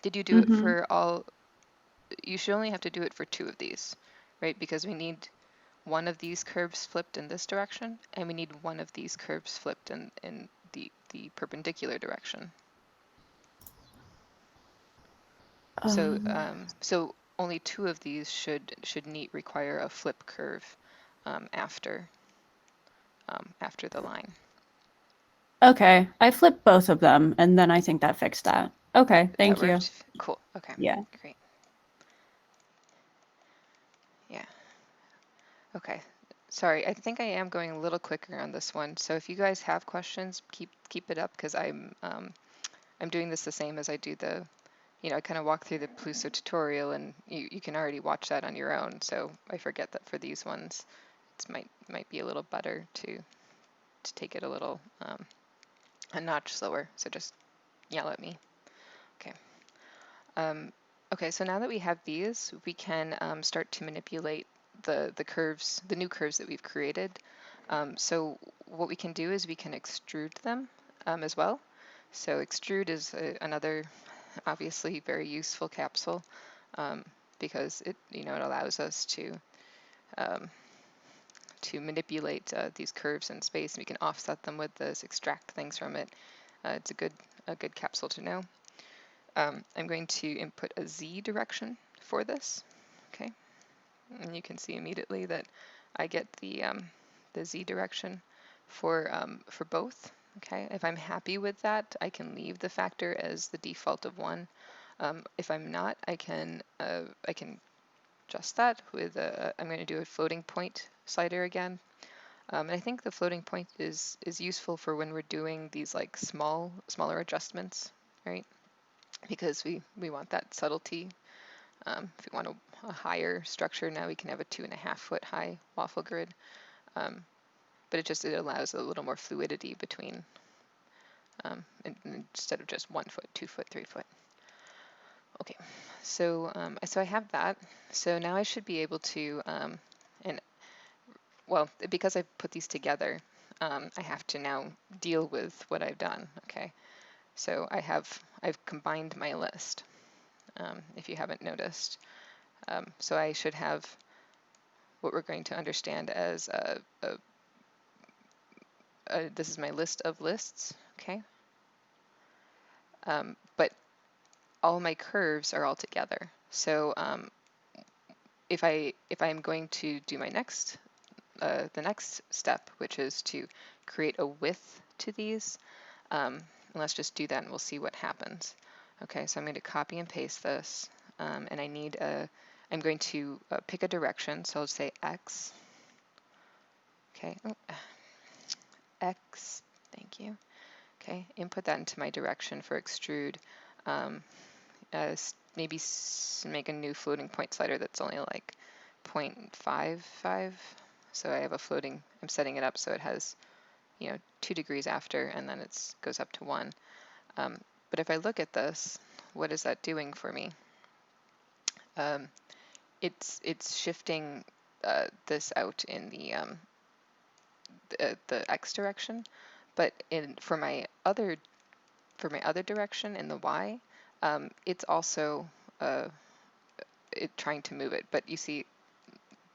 Did you do it Mm-hmm. for all? You should only have to do it for 2 of these, right? Because we need one of these curves flipped in this direction, and we need one of these curves flipped in the perpendicular direction. So only 2 of these should require a flip curve after the line. Okay, I flipped both of them and then I think that fixed that. Okay, thank That you. worked? Cool. Okay. Yeah. Great. Yeah. Okay. Sorry, I think I am going a little quicker on this one. So if you guys have questions, keep it up, because I'm doing this the same as I do the, I kind of walk through the Pluso tutorial, and you can already watch that on your own. So I forget that for these ones, it might be a little better to take it a little a notch slower. So just yell at me. Okay. Okay, so now that we have these, we can start to manipulate the curves, the new curves that we've created. So what we can do is we can extrude them as well. So extrude is another obviously very useful capsule because it it allows us to manipulate these curves in space. We can offset them with this, extract things from it. It's a good capsule to know. I'm going to input a Z direction for this, okay? And you can see immediately that I get the Z direction for both, okay? If I'm happy with that, I can leave the factor as the default of 1. If I'm not, I can adjust that with I'm going to do a floating point slider again. And I think the floating point is useful for when we're doing these like smaller adjustments, right? Because we want that subtlety. If we want a higher structure, now we can have a 2.5 foot high waffle grid. But it allows a little more fluidity between, instead of just 1 foot, 2 foot, 3 foot. Okay, so I have that. So now I should be able to, and well, because I put these together, I have to now deal with what I've done. Okay, so I've combined my list. If you haven't noticed. So I should have what we're going to understand as this is my list of lists, okay? But all my curves are all together. So if I'm going to do my next the next step, which is to create a width to these, let's just do that and we'll see what happens. Okay, so I'm going to copy and paste this, and I'm going to pick a direction, so I'll say X. Okay, X, thank you. Okay, input that into my direction for extrude. Maybe make a new floating point slider that's only like 0.55. So I have I'm setting it up so it has, 2 degrees after, and then it goes up to 1. But if I look at this, what is that doing for me? It's shifting this out in the X direction, but for my other direction in the Y, it's also trying to move it. But you see,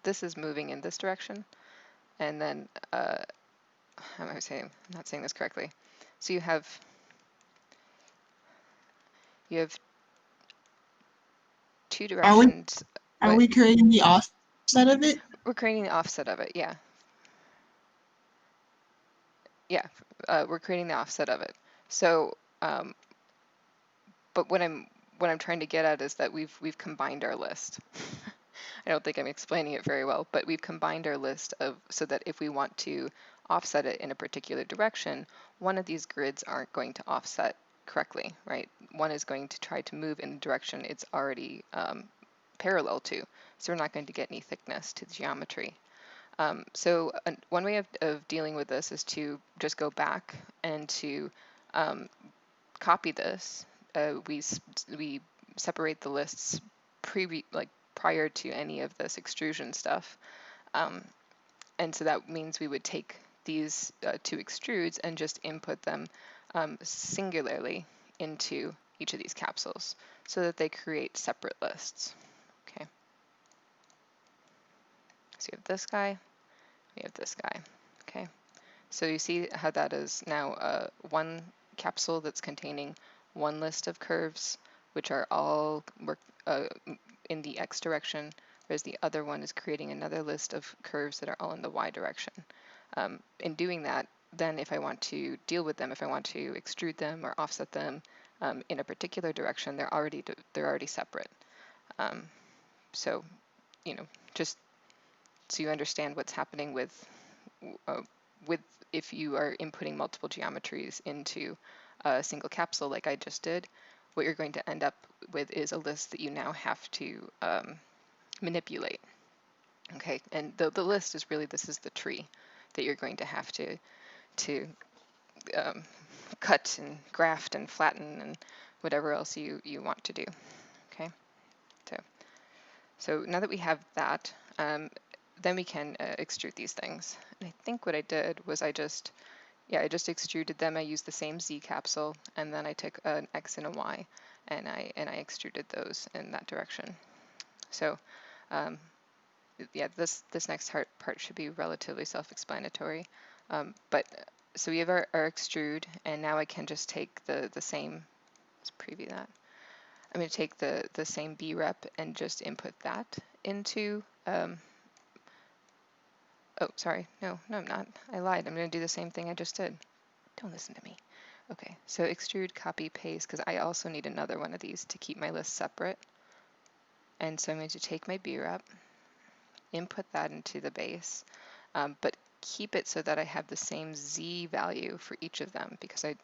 this is moving in this direction, and then how am I saying? I'm not saying this correctly. So you have two directions. Are we creating the offset of it? We're creating the offset of it, yeah. Yeah, we're creating the offset of it. So, but what I'm trying to get at is that we've combined our list. I don't think I'm explaining it very well, but we've combined our list of so that if we want to offset it in a particular direction, one of these grids aren't going to offset correctly, right? One is going to try to move in the direction it's already parallel to, so we're not going to get any thickness to the geometry. So one way of dealing with this is to just go back and to copy this. We separate the lists prior to any of this extrusion stuff, and so that means we would take these two extrudes and just input them singularly into each of these capsules so that they create separate lists. Okay. So you have this guy, we have this guy. Okay. So you see how that is now one capsule that's containing one list of curves, which are all in the x direction, whereas the other one is creating another list of curves that are all in the y direction. In doing that, then if I want to deal with them, if I want to extrude them or offset them in a particular direction, they're already separate. So, just so you understand what's happening with if you are inputting multiple geometries into a single capsule like I just did, what you're going to end up with is a list that you now have to manipulate. Okay, and the list is really, this is the tree that you're going to have to cut and graft and flatten and whatever else you want to do. Okay, so now that we have that, then we can extrude these things. And I think what I did was I just extruded them. I used the same Z capsule, and then I took an X and a Y, and I extruded those in that direction. So yeah, this next part should be relatively self-explanatory. But so we have our extrude, and now I can just take the same, let's preview that. I'm going to take the same B rep and just input that into, oh, sorry, no, I'm not. I lied. I'm going to do the same thing I just did. Don't listen to me. Okay, so extrude, copy, paste, because I also need another one of these to keep my list separate. And so I'm going to take my B rep, input that into the base, but keep it so that I have the same Z value for each of them, because I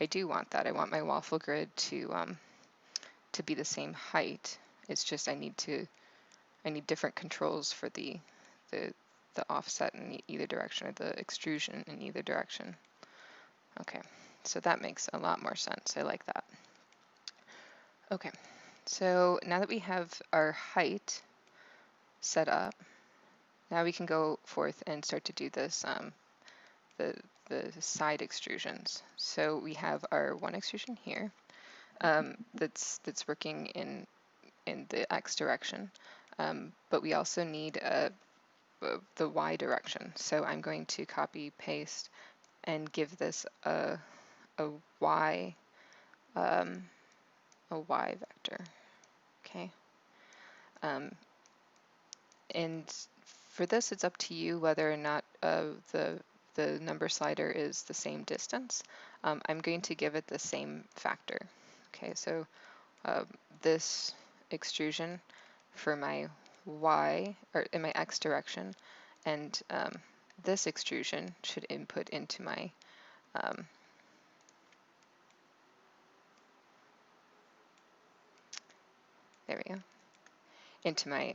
do want that. I want my waffle grid to be the same height. It's just I need different controls for the offset in either direction, or the extrusion in either direction. Okay, so that makes a lot more sense. I like that. Okay, so now that we have our height set up, now we can go forth and start to do this, the side extrusions. So we have our one extrusion here that's working in the X direction, but we also need the Y direction. So I'm going to copy, paste, and give this a Y vector. Okay. And for this, it's up to you whether or not the number slider is the same distance. I'm going to give it the same factor. Okay, so this extrusion for my Y, or in my X direction, and this extrusion should input into my there we go, into my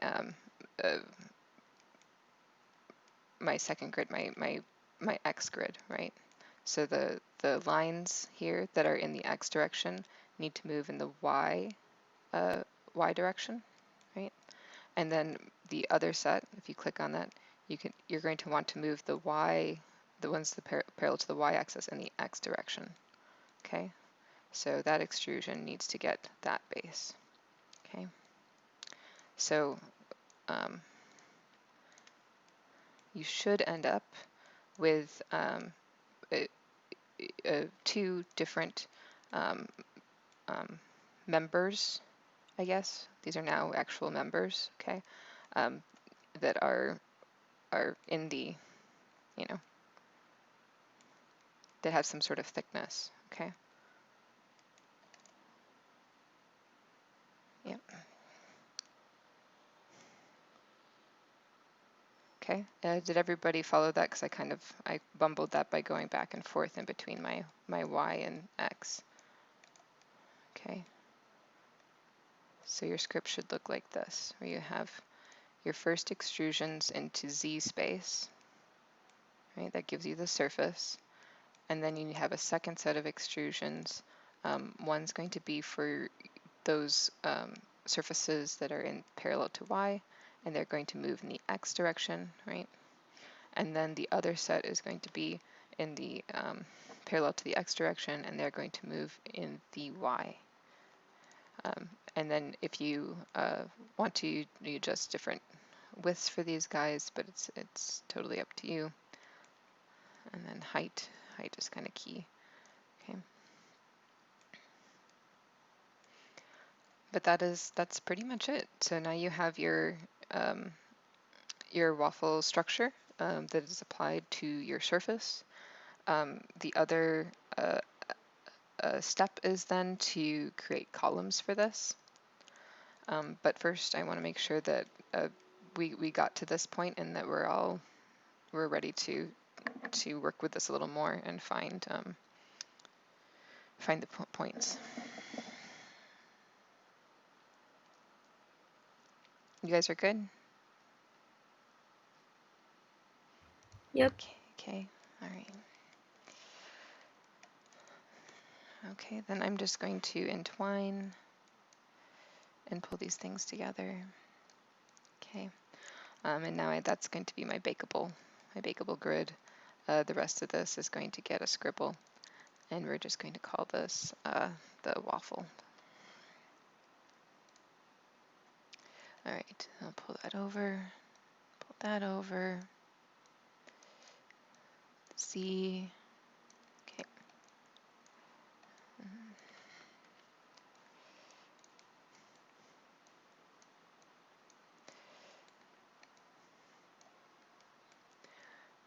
my second grid, my X grid, right? So the lines here that are in the X direction need to move in the Y direction, right? And then the other set, if you click on that, you're going to want to move the Y, the ones parallel to the Y axis, in the X direction. Okay, so that extrusion needs to get that base. Okay, so you should end up with two different members, I guess. These are now actual members, okay, that are in the, that have some sort of thickness, okay? Yep. Okay, did everybody follow that? Because I bumbled that by going back and forth in between my Y and X. Okay, so your script should look like this, where you have your first extrusions into Z space, right? That gives you the surface. And then you have a second set of extrusions. One's going to be for those surfaces that are in parallel to Y, and they're going to move in the X direction, right? And then the other set is going to be in the parallel to the X direction, and they're going to move in the Y. And then if you want to, you adjust different widths for these guys, but it's totally up to you. And then height is kind of key. Okay. But that's pretty much it. So now you have your waffle structure that is applied to your surface. The other step is then to create columns for this. But first, I want to make sure that we got to this point and that we're ready to work with this a little more and find the points. You guys are good? Yep. Okay. All right. Okay, then I'm just going to entwine and pull these things together. Okay, and now that's going to be my bakeable grid. The rest of this is going to get a scribble, and we're just going to call this the waffle. All right, I'll pull that over, Z. Okay.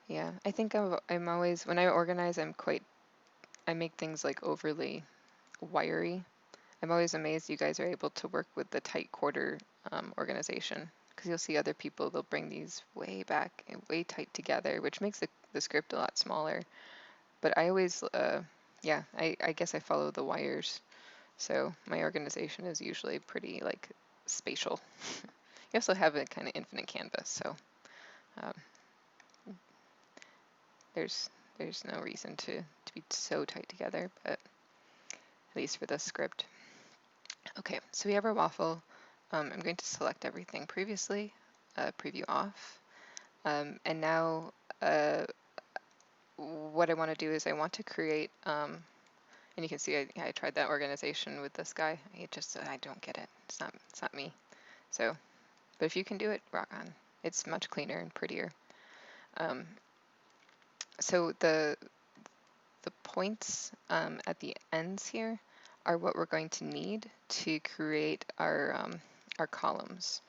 Yeah, I think I'm always, when I organize, I make things like overly wiry. I'm always amazed you guys are able to work with the tight quarter organization, because you'll see other people, they'll bring these way back and way tight together, which makes the script a lot smaller. But I always, yeah, I guess I follow the wires. So my organization is usually pretty like spatial. You also have a kind of infinite canvas, so um, there's no reason to be so tight together, but at least for this script. Okay, so we have our waffle. I'm going to select everything previously, preview off, and now what I want to do is I want to create, and you can see I tried that organization with this guy. I don't get it. It's not me. So, but if you can do it, rock on. It's much cleaner and prettier. So the points at the ends here are what we're going to need to create our columns.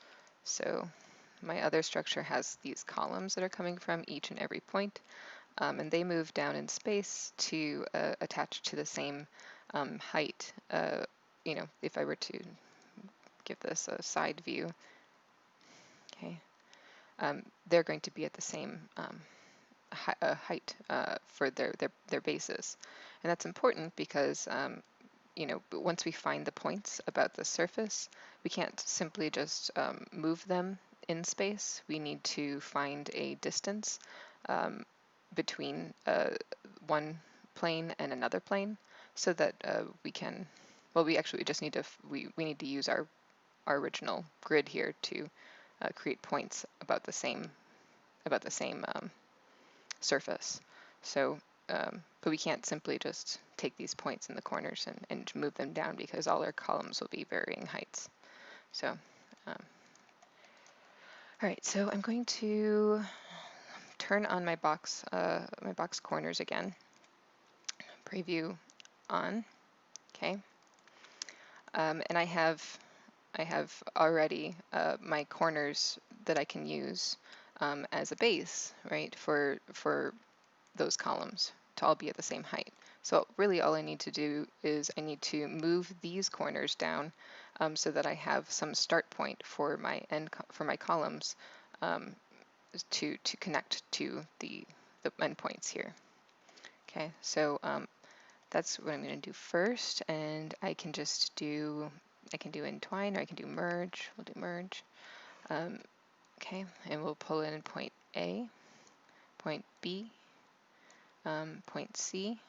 So my other structure has these columns that are coming from each and every point, and they move down in space to attach to the same height. You know, if I were to give this a side view, okay, they're going to be at the same height for their bases. And that's important because you know, once we find the points about the surface, we can't simply just move them in space. We need to find a distance between one plane and another plane, so that we can, well, we just need to, we need to use our original grid here to create points about the same surface. So, but we can't simply just take these points in the corners and move them down, because all our columns will be varying heights. So, all right, so I'm going to turn on my box corners again. Preview on, okay. And I have already my corners that I can use as a base, right, for those columns. to all be at the same height. So really all I need to do is I need to move these corners down so that I have some start point for my columns to connect to the endpoints here. Okay, so that's what I'm going to do first, and I can do entwine, or I can do merge. We'll do merge. Okay, and we'll pull in point A, point B, point C,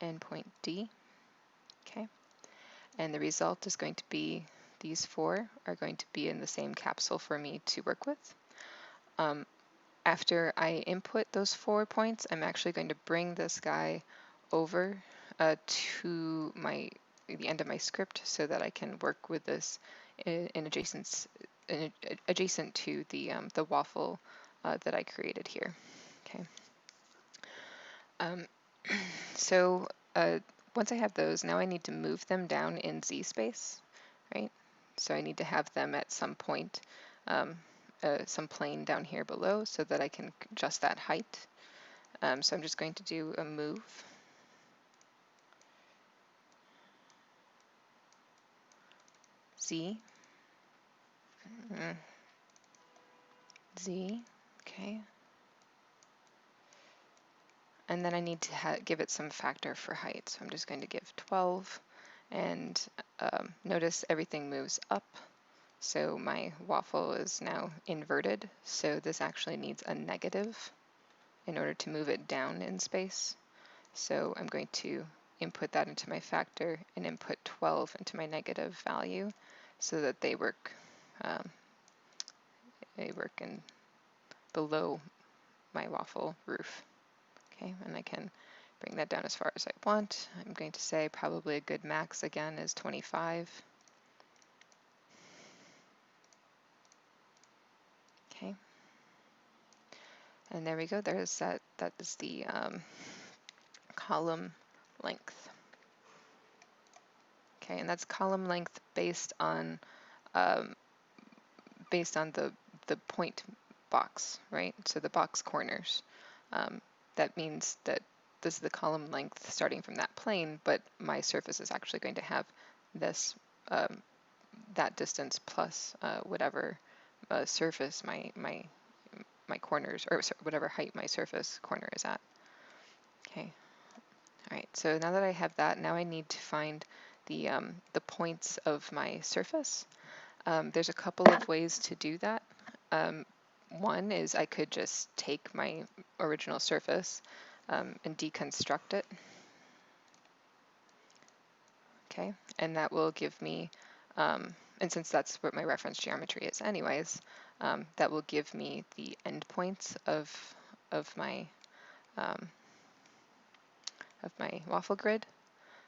and point D. Okay, and the result is going to be these four are going to be in the same capsule for me to work with. After I input those 4 points, I'm actually going to bring this guy over to the end of my script so that I can work with this adjacent to the waffle that I created here. Okay. So once I have those, now I need to move them down in Z space, right? So I need to have them at some point, some plane down here below so that I can adjust that height. So I'm just going to do a move. Z. Z. Okay. And then I need to give it some factor for height. So I'm just going to give 12. And notice everything moves up. So my waffle is now inverted. So this actually needs a negative in order to move it down in space. So I'm going to input that into my factor and input 12 into my negative value so that they work in below my waffle roof. Okay, and I can bring that down as far as I want. I'm going to say probably a good max again is 25. Okay. And there we go. There's that is the column length. Okay, and that's column length based on the point box, right? So the box corners. That means that this is the column length starting from that plane, but my surface is actually going to have this that distance plus whatever surface my corners, or whatever height my surface corner is at. Okay. All right. So now that I have that, now I need to find the points of my surface. There's a couple of ways to do that. One is I could just take my original surface and deconstruct it. Okay, and that will give me, and since that's what my reference geometry is anyways, that will give me the endpoints of my waffle grid.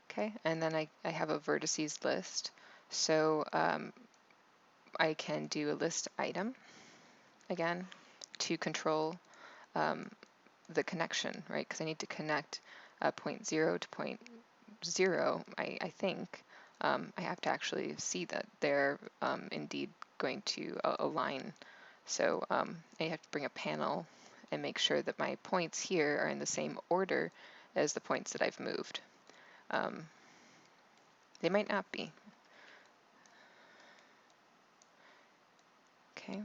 Okay, and then I have a vertices list. So I can do a list item again to control the connection, right? Because I need to connect point 0 to point 0. I think I have to actually see that they're indeed going to align. So I have to bring a panel and make sure that my points here are in the same order as the points that I've moved. They might not be. Okay.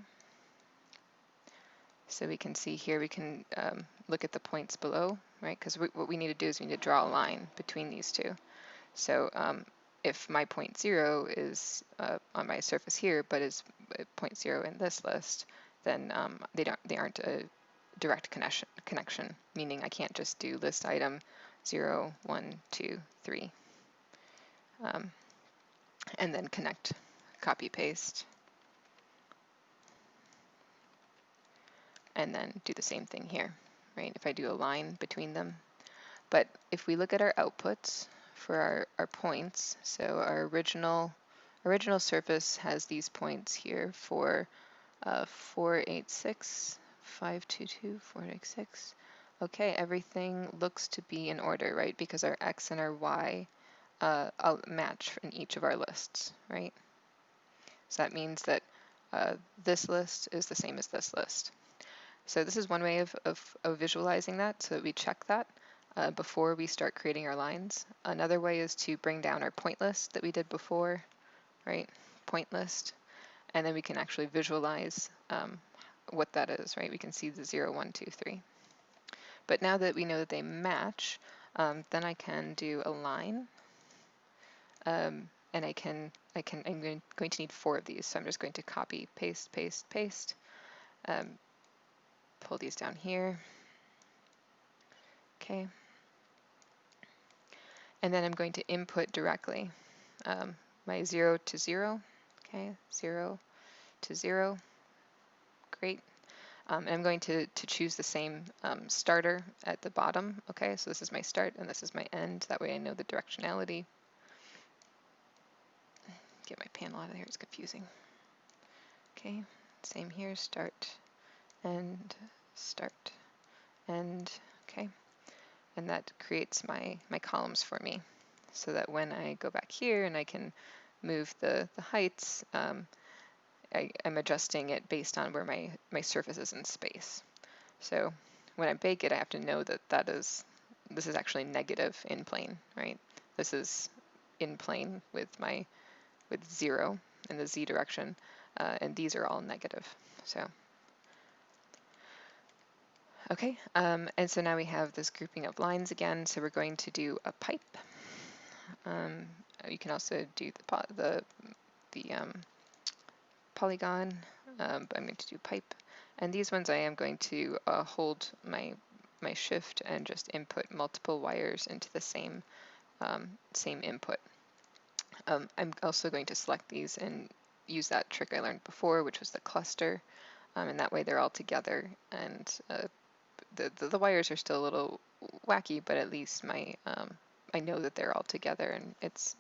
So we can see here, we can look at the points below, right? Because what we need to do is we need to draw a line between these two. So if my point 0 is on my surface here, but is point 0 in this list, then they aren't a direct connection, meaning I can't just do list item 0, 1, 2, 3, and then connect, copy, paste, and then do the same thing here, right? If I do a line between them. But if we look at our outputs for our points, so our original surface has these points here for 486, 522, 486. Okay, everything looks to be in order, right? Because our X and our Y match in each of our lists, right? So that means that this list is the same as this list. So this is one way of visualizing that, so that we check that before we start creating our lines. Another way is to bring down our point list that we did before, right? Point list. And then we can actually visualize what that is, right? We can see the 0, 1, 2, 3. But now that we know that they match, then I can do a line. And I'm going to need 4 of these. So I'm just going to copy, paste, paste, paste. Pull these down here. Okay. And then I'm going to input directly my 0 to 0. Okay, 0 to 0. Great. And I'm going to choose the same starter at the bottom. Okay, so this is my start and this is my end. That way I know the directionality. Get my panel out of here, it's confusing. Okay, same here, start, end, start, end. Okay, and that creates my columns for me, so that when I go back here and I can move the heights, I'm adjusting it based on where my surface is in space. So when I bake it, I have to know that this is actually negative in plane, right? This is in plane with 0 in the z direction, and these are all negative. So okay, and so now we have this grouping of lines again. So we're going to do a pipe. You can also do the polygon, but I'm going to do pipe. And these ones I am going to hold my shift and just input multiple wires into the same input. I'm also going to select these and use that trick I learned before, which was the cluster, and that way they're all together. And the wires are still a little wacky, but at least I know that they're all together, and it's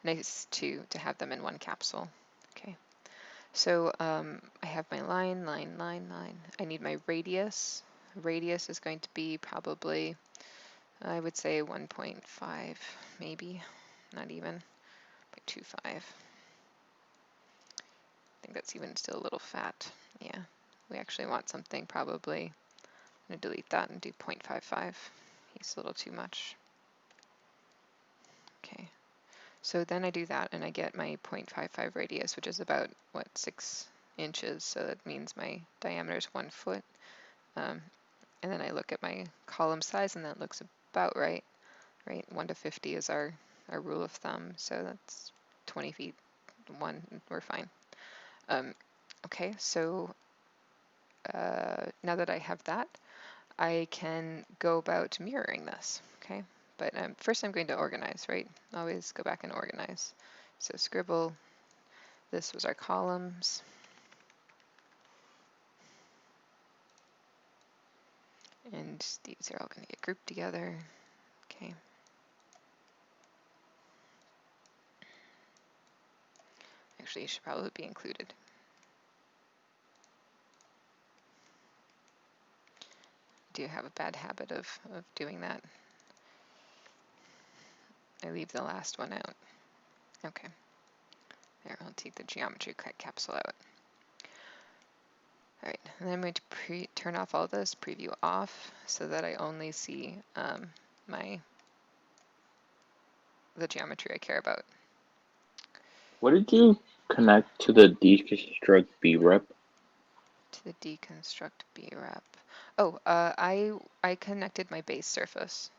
nice to have them in one capsule. Okay. So I have my line. I need my radius. Radius is going to be probably, I would say 1.5, maybe, not even, 0.25. I think that's even still a little fat. Yeah, we actually want something probably, I'm going to delete that and do 0.55. He's a little too much. Okay. So then I do that and I get my 0.55 radius, which is about, 6 inches. So that means my diameter is 1 foot. And then I look at my column size and that looks about right. 1 to 50 is our rule of thumb. So that's 20 feet, 1, we're fine. Okay, so now that I have that, I can go about mirroring this, okay? But first I'm going to organize, right? Always go back and organize. So scribble, this was our columns. And these are all going to get grouped together, okay? Actually, it should probably be included. Do have a bad habit of doing that. I leave the last one out. Okay. There, I'll take the geometry capsule out. All right, and then I'm going to turn off all this, preview off, so that I only see the geometry I care about. What did you connect to the deconstruct B-rep? To the deconstruct B-rep. Oh, I connected my base surface.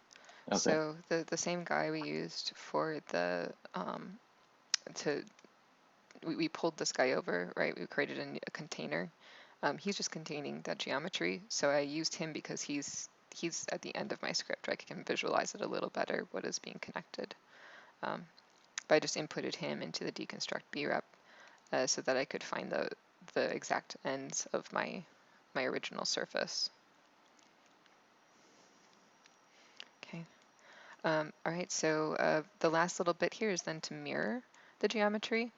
Okay. So the same guy we used for the we pulled this guy over, right? We created a container. He's just containing that geometry, so I used him because he's at the end of my script. I can visualize it a little better what is being connected. But I just inputted him into the deconstruct B-rep so that I could find the exact ends of my original surface. Okay. All right, so the last little bit here is then to mirror the geometry.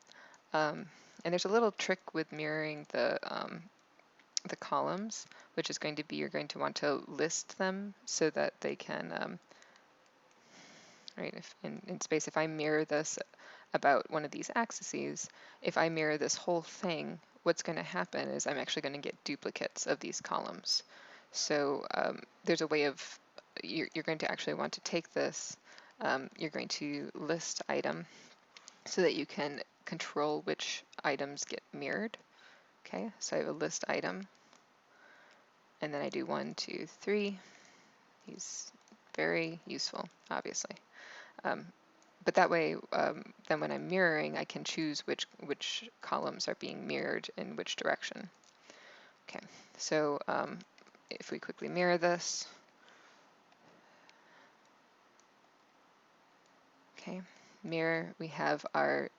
And there's a little trick with mirroring the columns, which is going to be you're going to want to list them so that they can, right, if in space, if I mirror this about one of these axes, if I mirror this whole thing what's going to happen is I'm actually going to get duplicates of these columns. So there's a way of, you're going to actually want to take this, you're going to list item so that you can control which items get mirrored. Okay, so I have a list item, and then I do 1, 2, 3. He's very useful, obviously. But that way, then when I'm mirroring, I can choose which columns are being mirrored in which direction. Okay, so if we quickly mirror this, okay, mirror, we have our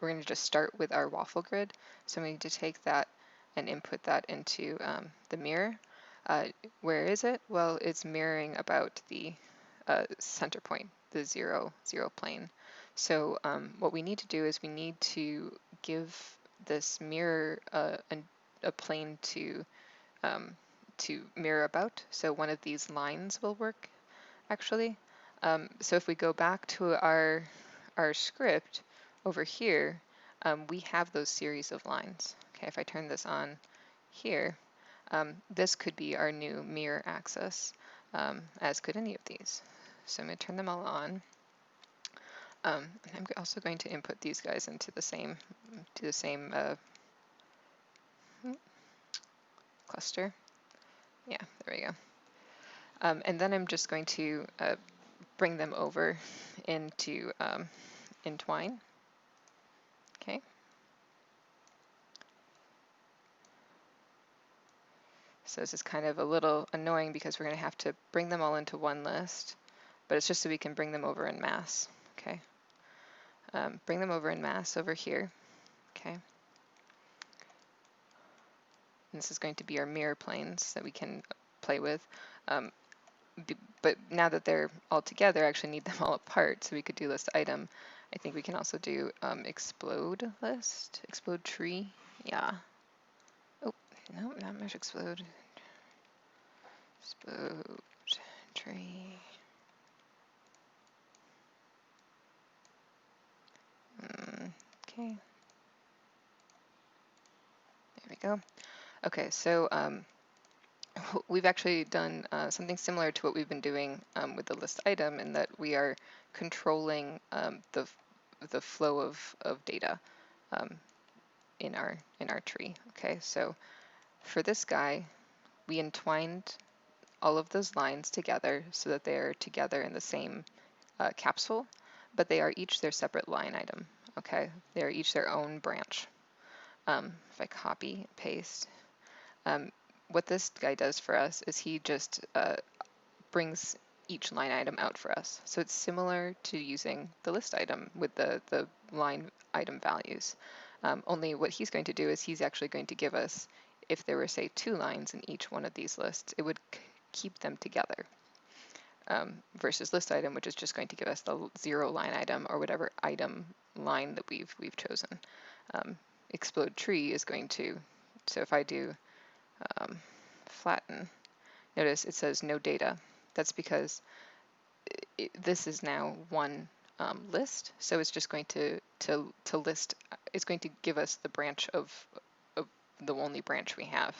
we're going to just start with our waffle grid. So we need to take that and input that into the mirror. Where is it? Well, it's mirroring about the center point, the 0, 0 plane. So what we need to do is we need to give this mirror a plane to mirror about. So one of these lines will work, actually. So if we go back to our script over here, we have those series of lines. Okay, if I turn this on here, this could be our new mirror axis, as could any of these. So I'm going to turn them all on. I'm also going to input these guys into the same cluster. Yeah, there we go. And then I'm just going to bring them over into entwine. Okay. So this is kind of a little annoying because we're going to have to bring them all into one list, but it's just so we can bring them over in mass. Okay. Bring them over in mass over here. Okay. And this is going to be our mirror planes that we can play with. But now that they're all together, I actually need them all apart, so we could do list item. I think we can also do explode list, explode tree. Yeah. Oh, no, not much explode. Explode tree. Okay. There we go. Okay, so we've actually done something similar to what we've been doing with the list item, in that we are controlling the flow of data in our tree. Okay, so for this guy, we entwined all of those lines together so that they are together in the same capsule, but they are each their separate line item. Okay, they are each their own branch. If I copy, paste, what this guy does for us is he just brings each line item out for us. So it's similar to using the list item with the line item values. Only what he's going to do is he's actually going to give us, if there were, say, 2 lines in each one of these lists, it would keep them together. Versus list item, which is just going to give us the 0 line item or whatever item line that we've chosen. Explode tree is going to, so if I do flatten, notice it says no data. That's because this is now one list, so it's just going to list. It's going to give us the branch of the only branch we have.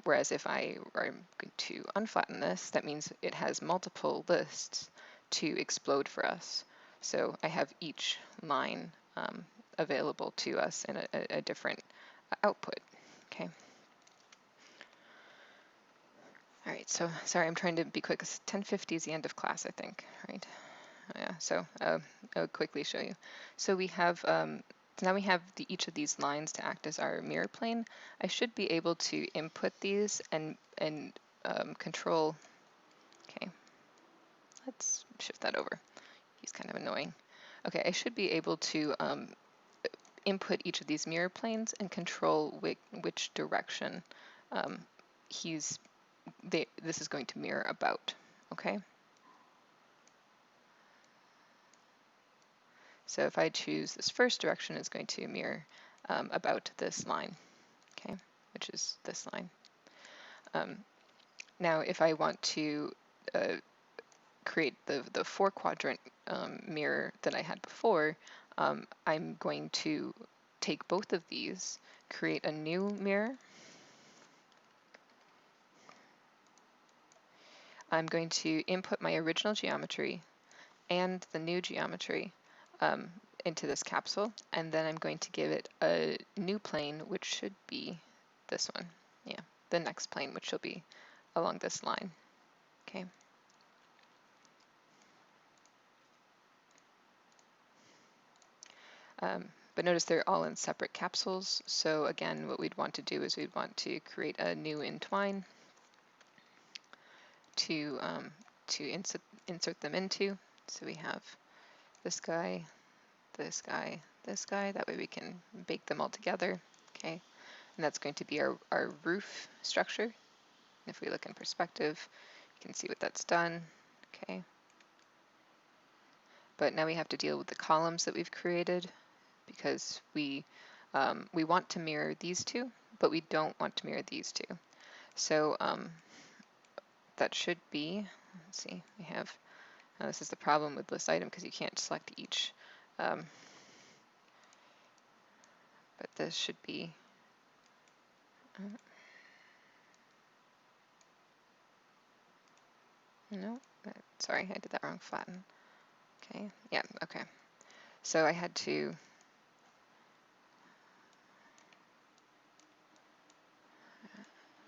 Whereas if I am going to unflatten this, that means it has multiple lists to explode for us. So I have each line available to us in a different output. Okay. All right, so sorry, I'm trying to be quick. 10:50 is the end of class, I think, right? Yeah, so I'll quickly show you. So we have, now we have each of these lines to act as our mirror plane. I should be able to input these and control, okay, let's shift that over. He's kind of annoying. Okay, I should be able to input each of these mirror planes and control which direction this is going to mirror about, okay? So if I choose this first direction, it's going to mirror about this line, okay, which is this line. Now, if I want to create the 4-quadrant mirror that I had before, I'm going to take both of these create a new mirror. I'm going to input my original geometry and the new geometry um, into this capsule, and then I'm going to give it a new plane, which should be this one. Yeah, the next plane, which will be along this line. Okay. But notice they're all in separate capsules. So again, what we'd want to do is we'd want to create a new entwine to insert them into. So we have this guy, this guy, this guy. That way we can bake them all together. Okay, and that's going to be our roof structure. If we look in perspective, you can see what that's done. Okay, but now we have to deal with the columns that we've created, because we want to mirror these two, but we don't want to mirror these two. So that should be, let's see, we have, this is the problem with list item because you can't select each, but this should be, no, sorry, I did that wrong, flatten. Okay, yeah, okay. So I had to,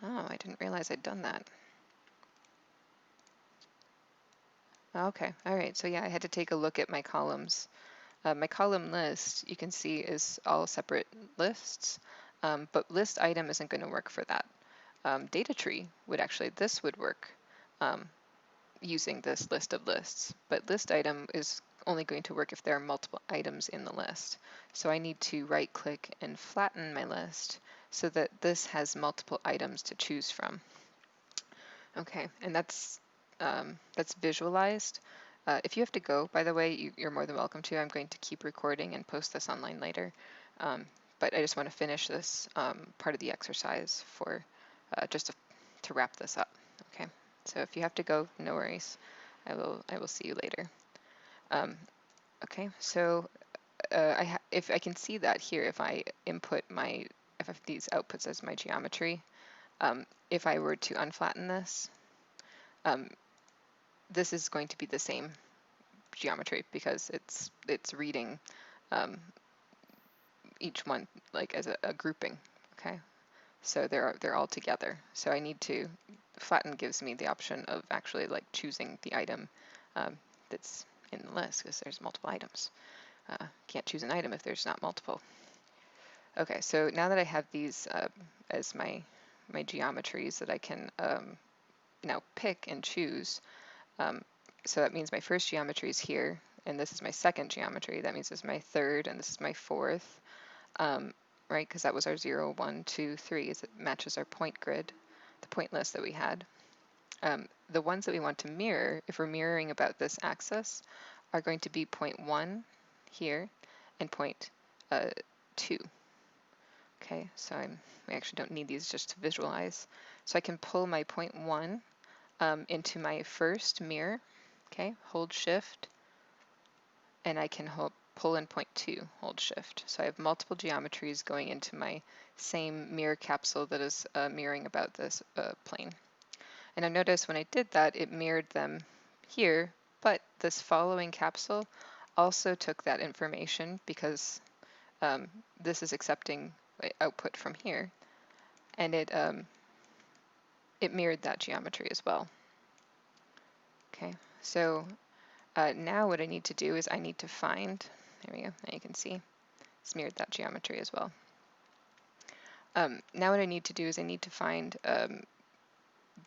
oh, I didn't realize I'd done that. Okay, all right, so yeah, I had to take a look at my columns. My column list, you can see, is all separate lists, but list item isn't going to work for that. Data tree would actually, this would work using this list of lists, but list item is only going to work if there are multiple items in the list. So I need to right click and flatten my list so that this has multiple items to choose from. Okay, and that's visualized. If you have to go, by the way, you're more than welcome to. I'm going to keep recording and post this online later. But I just want to finish this part of the exercise for just to wrap this up. Okay, so if you have to go, no worries. I will see you later. Okay, so if I can see that here, if I input if I have these outputs as my geometry, if I were to unflatten this, this is going to be the same geometry because it's reading each one like as a grouping. Okay, so they're all together. So I need to flatten gives me the option of actually like choosing the item that's in the list because there's multiple items. Can't choose an item if there's not multiple. Okay, so now that I have these as my geometries that I can now pick and choose. So that means my first geometry is here, and this is my second geometry. That means this is my third, and this is my fourth, right? Because that was our 0, 1, 2, 3. It matches our point grid, the point list that we had. The ones that we want to mirror, if we're mirroring about this axis, are going to be point 1 here and point 2. Okay, so we actually don't need these just to visualize. So I can pull my point 1 into my first mirror. Okay, hold shift, and I can pull in point 2, hold shift. So I have multiple geometries going into my same mirror capsule that is mirroring about this plane. And I noticed when I did that, it mirrored them here, but this following capsule also took that information because this is accepting output from here, and it mirrored that geometry as well. Okay, so now what I need to do is I need to find, there we go, now you can see it's mirrored that geometry as well. Now what I need to do is I need to find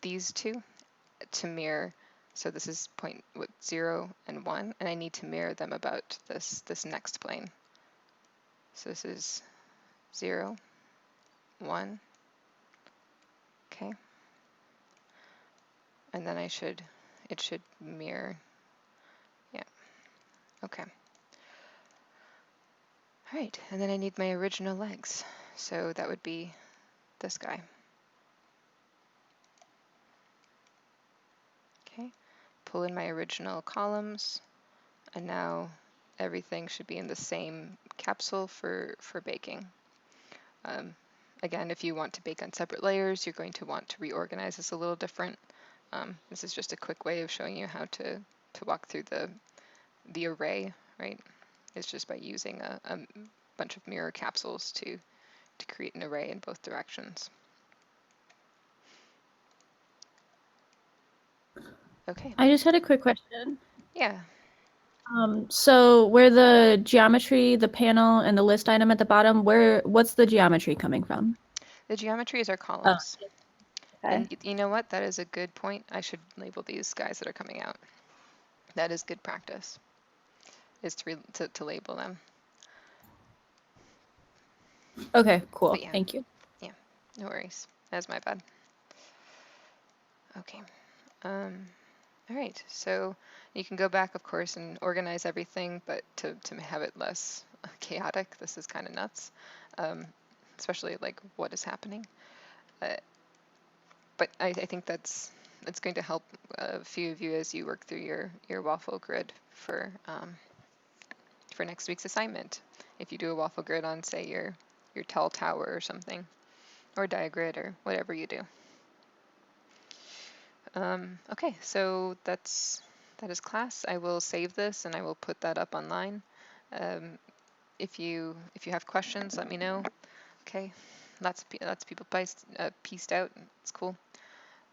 these two to mirror. So this is point 0 and 1, and I need to mirror them about this next plane. So this is 0, 1, okay, and then it should mirror, yeah, okay. All right, and then I need my original legs. So that would be this guy. Okay, pull in my original columns, and now everything should be in the same capsule for baking. Again, if you want to bake on separate layers, you're going to want to reorganize this a little different. This is just a quick way of showing you how to walk through the array, right? It's just by using a bunch of mirror capsules to create an array in both directions. Okay. I just had a quick question. Yeah. So where the geometry, the panel, and the list item at the bottom, what's the geometry coming from? The geometry is our columns. Okay. And you know what? That is a good point. I should label these guys that are coming out. That is good practice, is to label them. Okay, cool. Yeah. Thank you. Yeah, no worries. That's my bad. Okay. All right. So you can go back, of course, and organize everything, but to have it less chaotic, this is kind of nuts, especially like what is happening. But I think that's going to help a few of you as you work through your waffle grid for next week's assignment. If you do a waffle grid on, say, your tall tower or something, or diagrid or whatever you do. Okay, so that is class. I will save this and I will put that up online. If you have questions, let me know. Okay, lots of people pieced out. It's cool.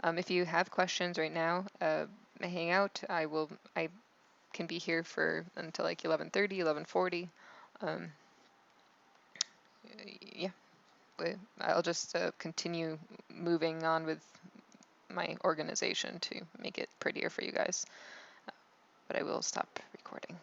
If you have questions right now, hang out. I can be here for until like 11:30, 11:40. Yeah, but I'll just continue moving on with my organization to make it prettier for you guys. But I will stop recording.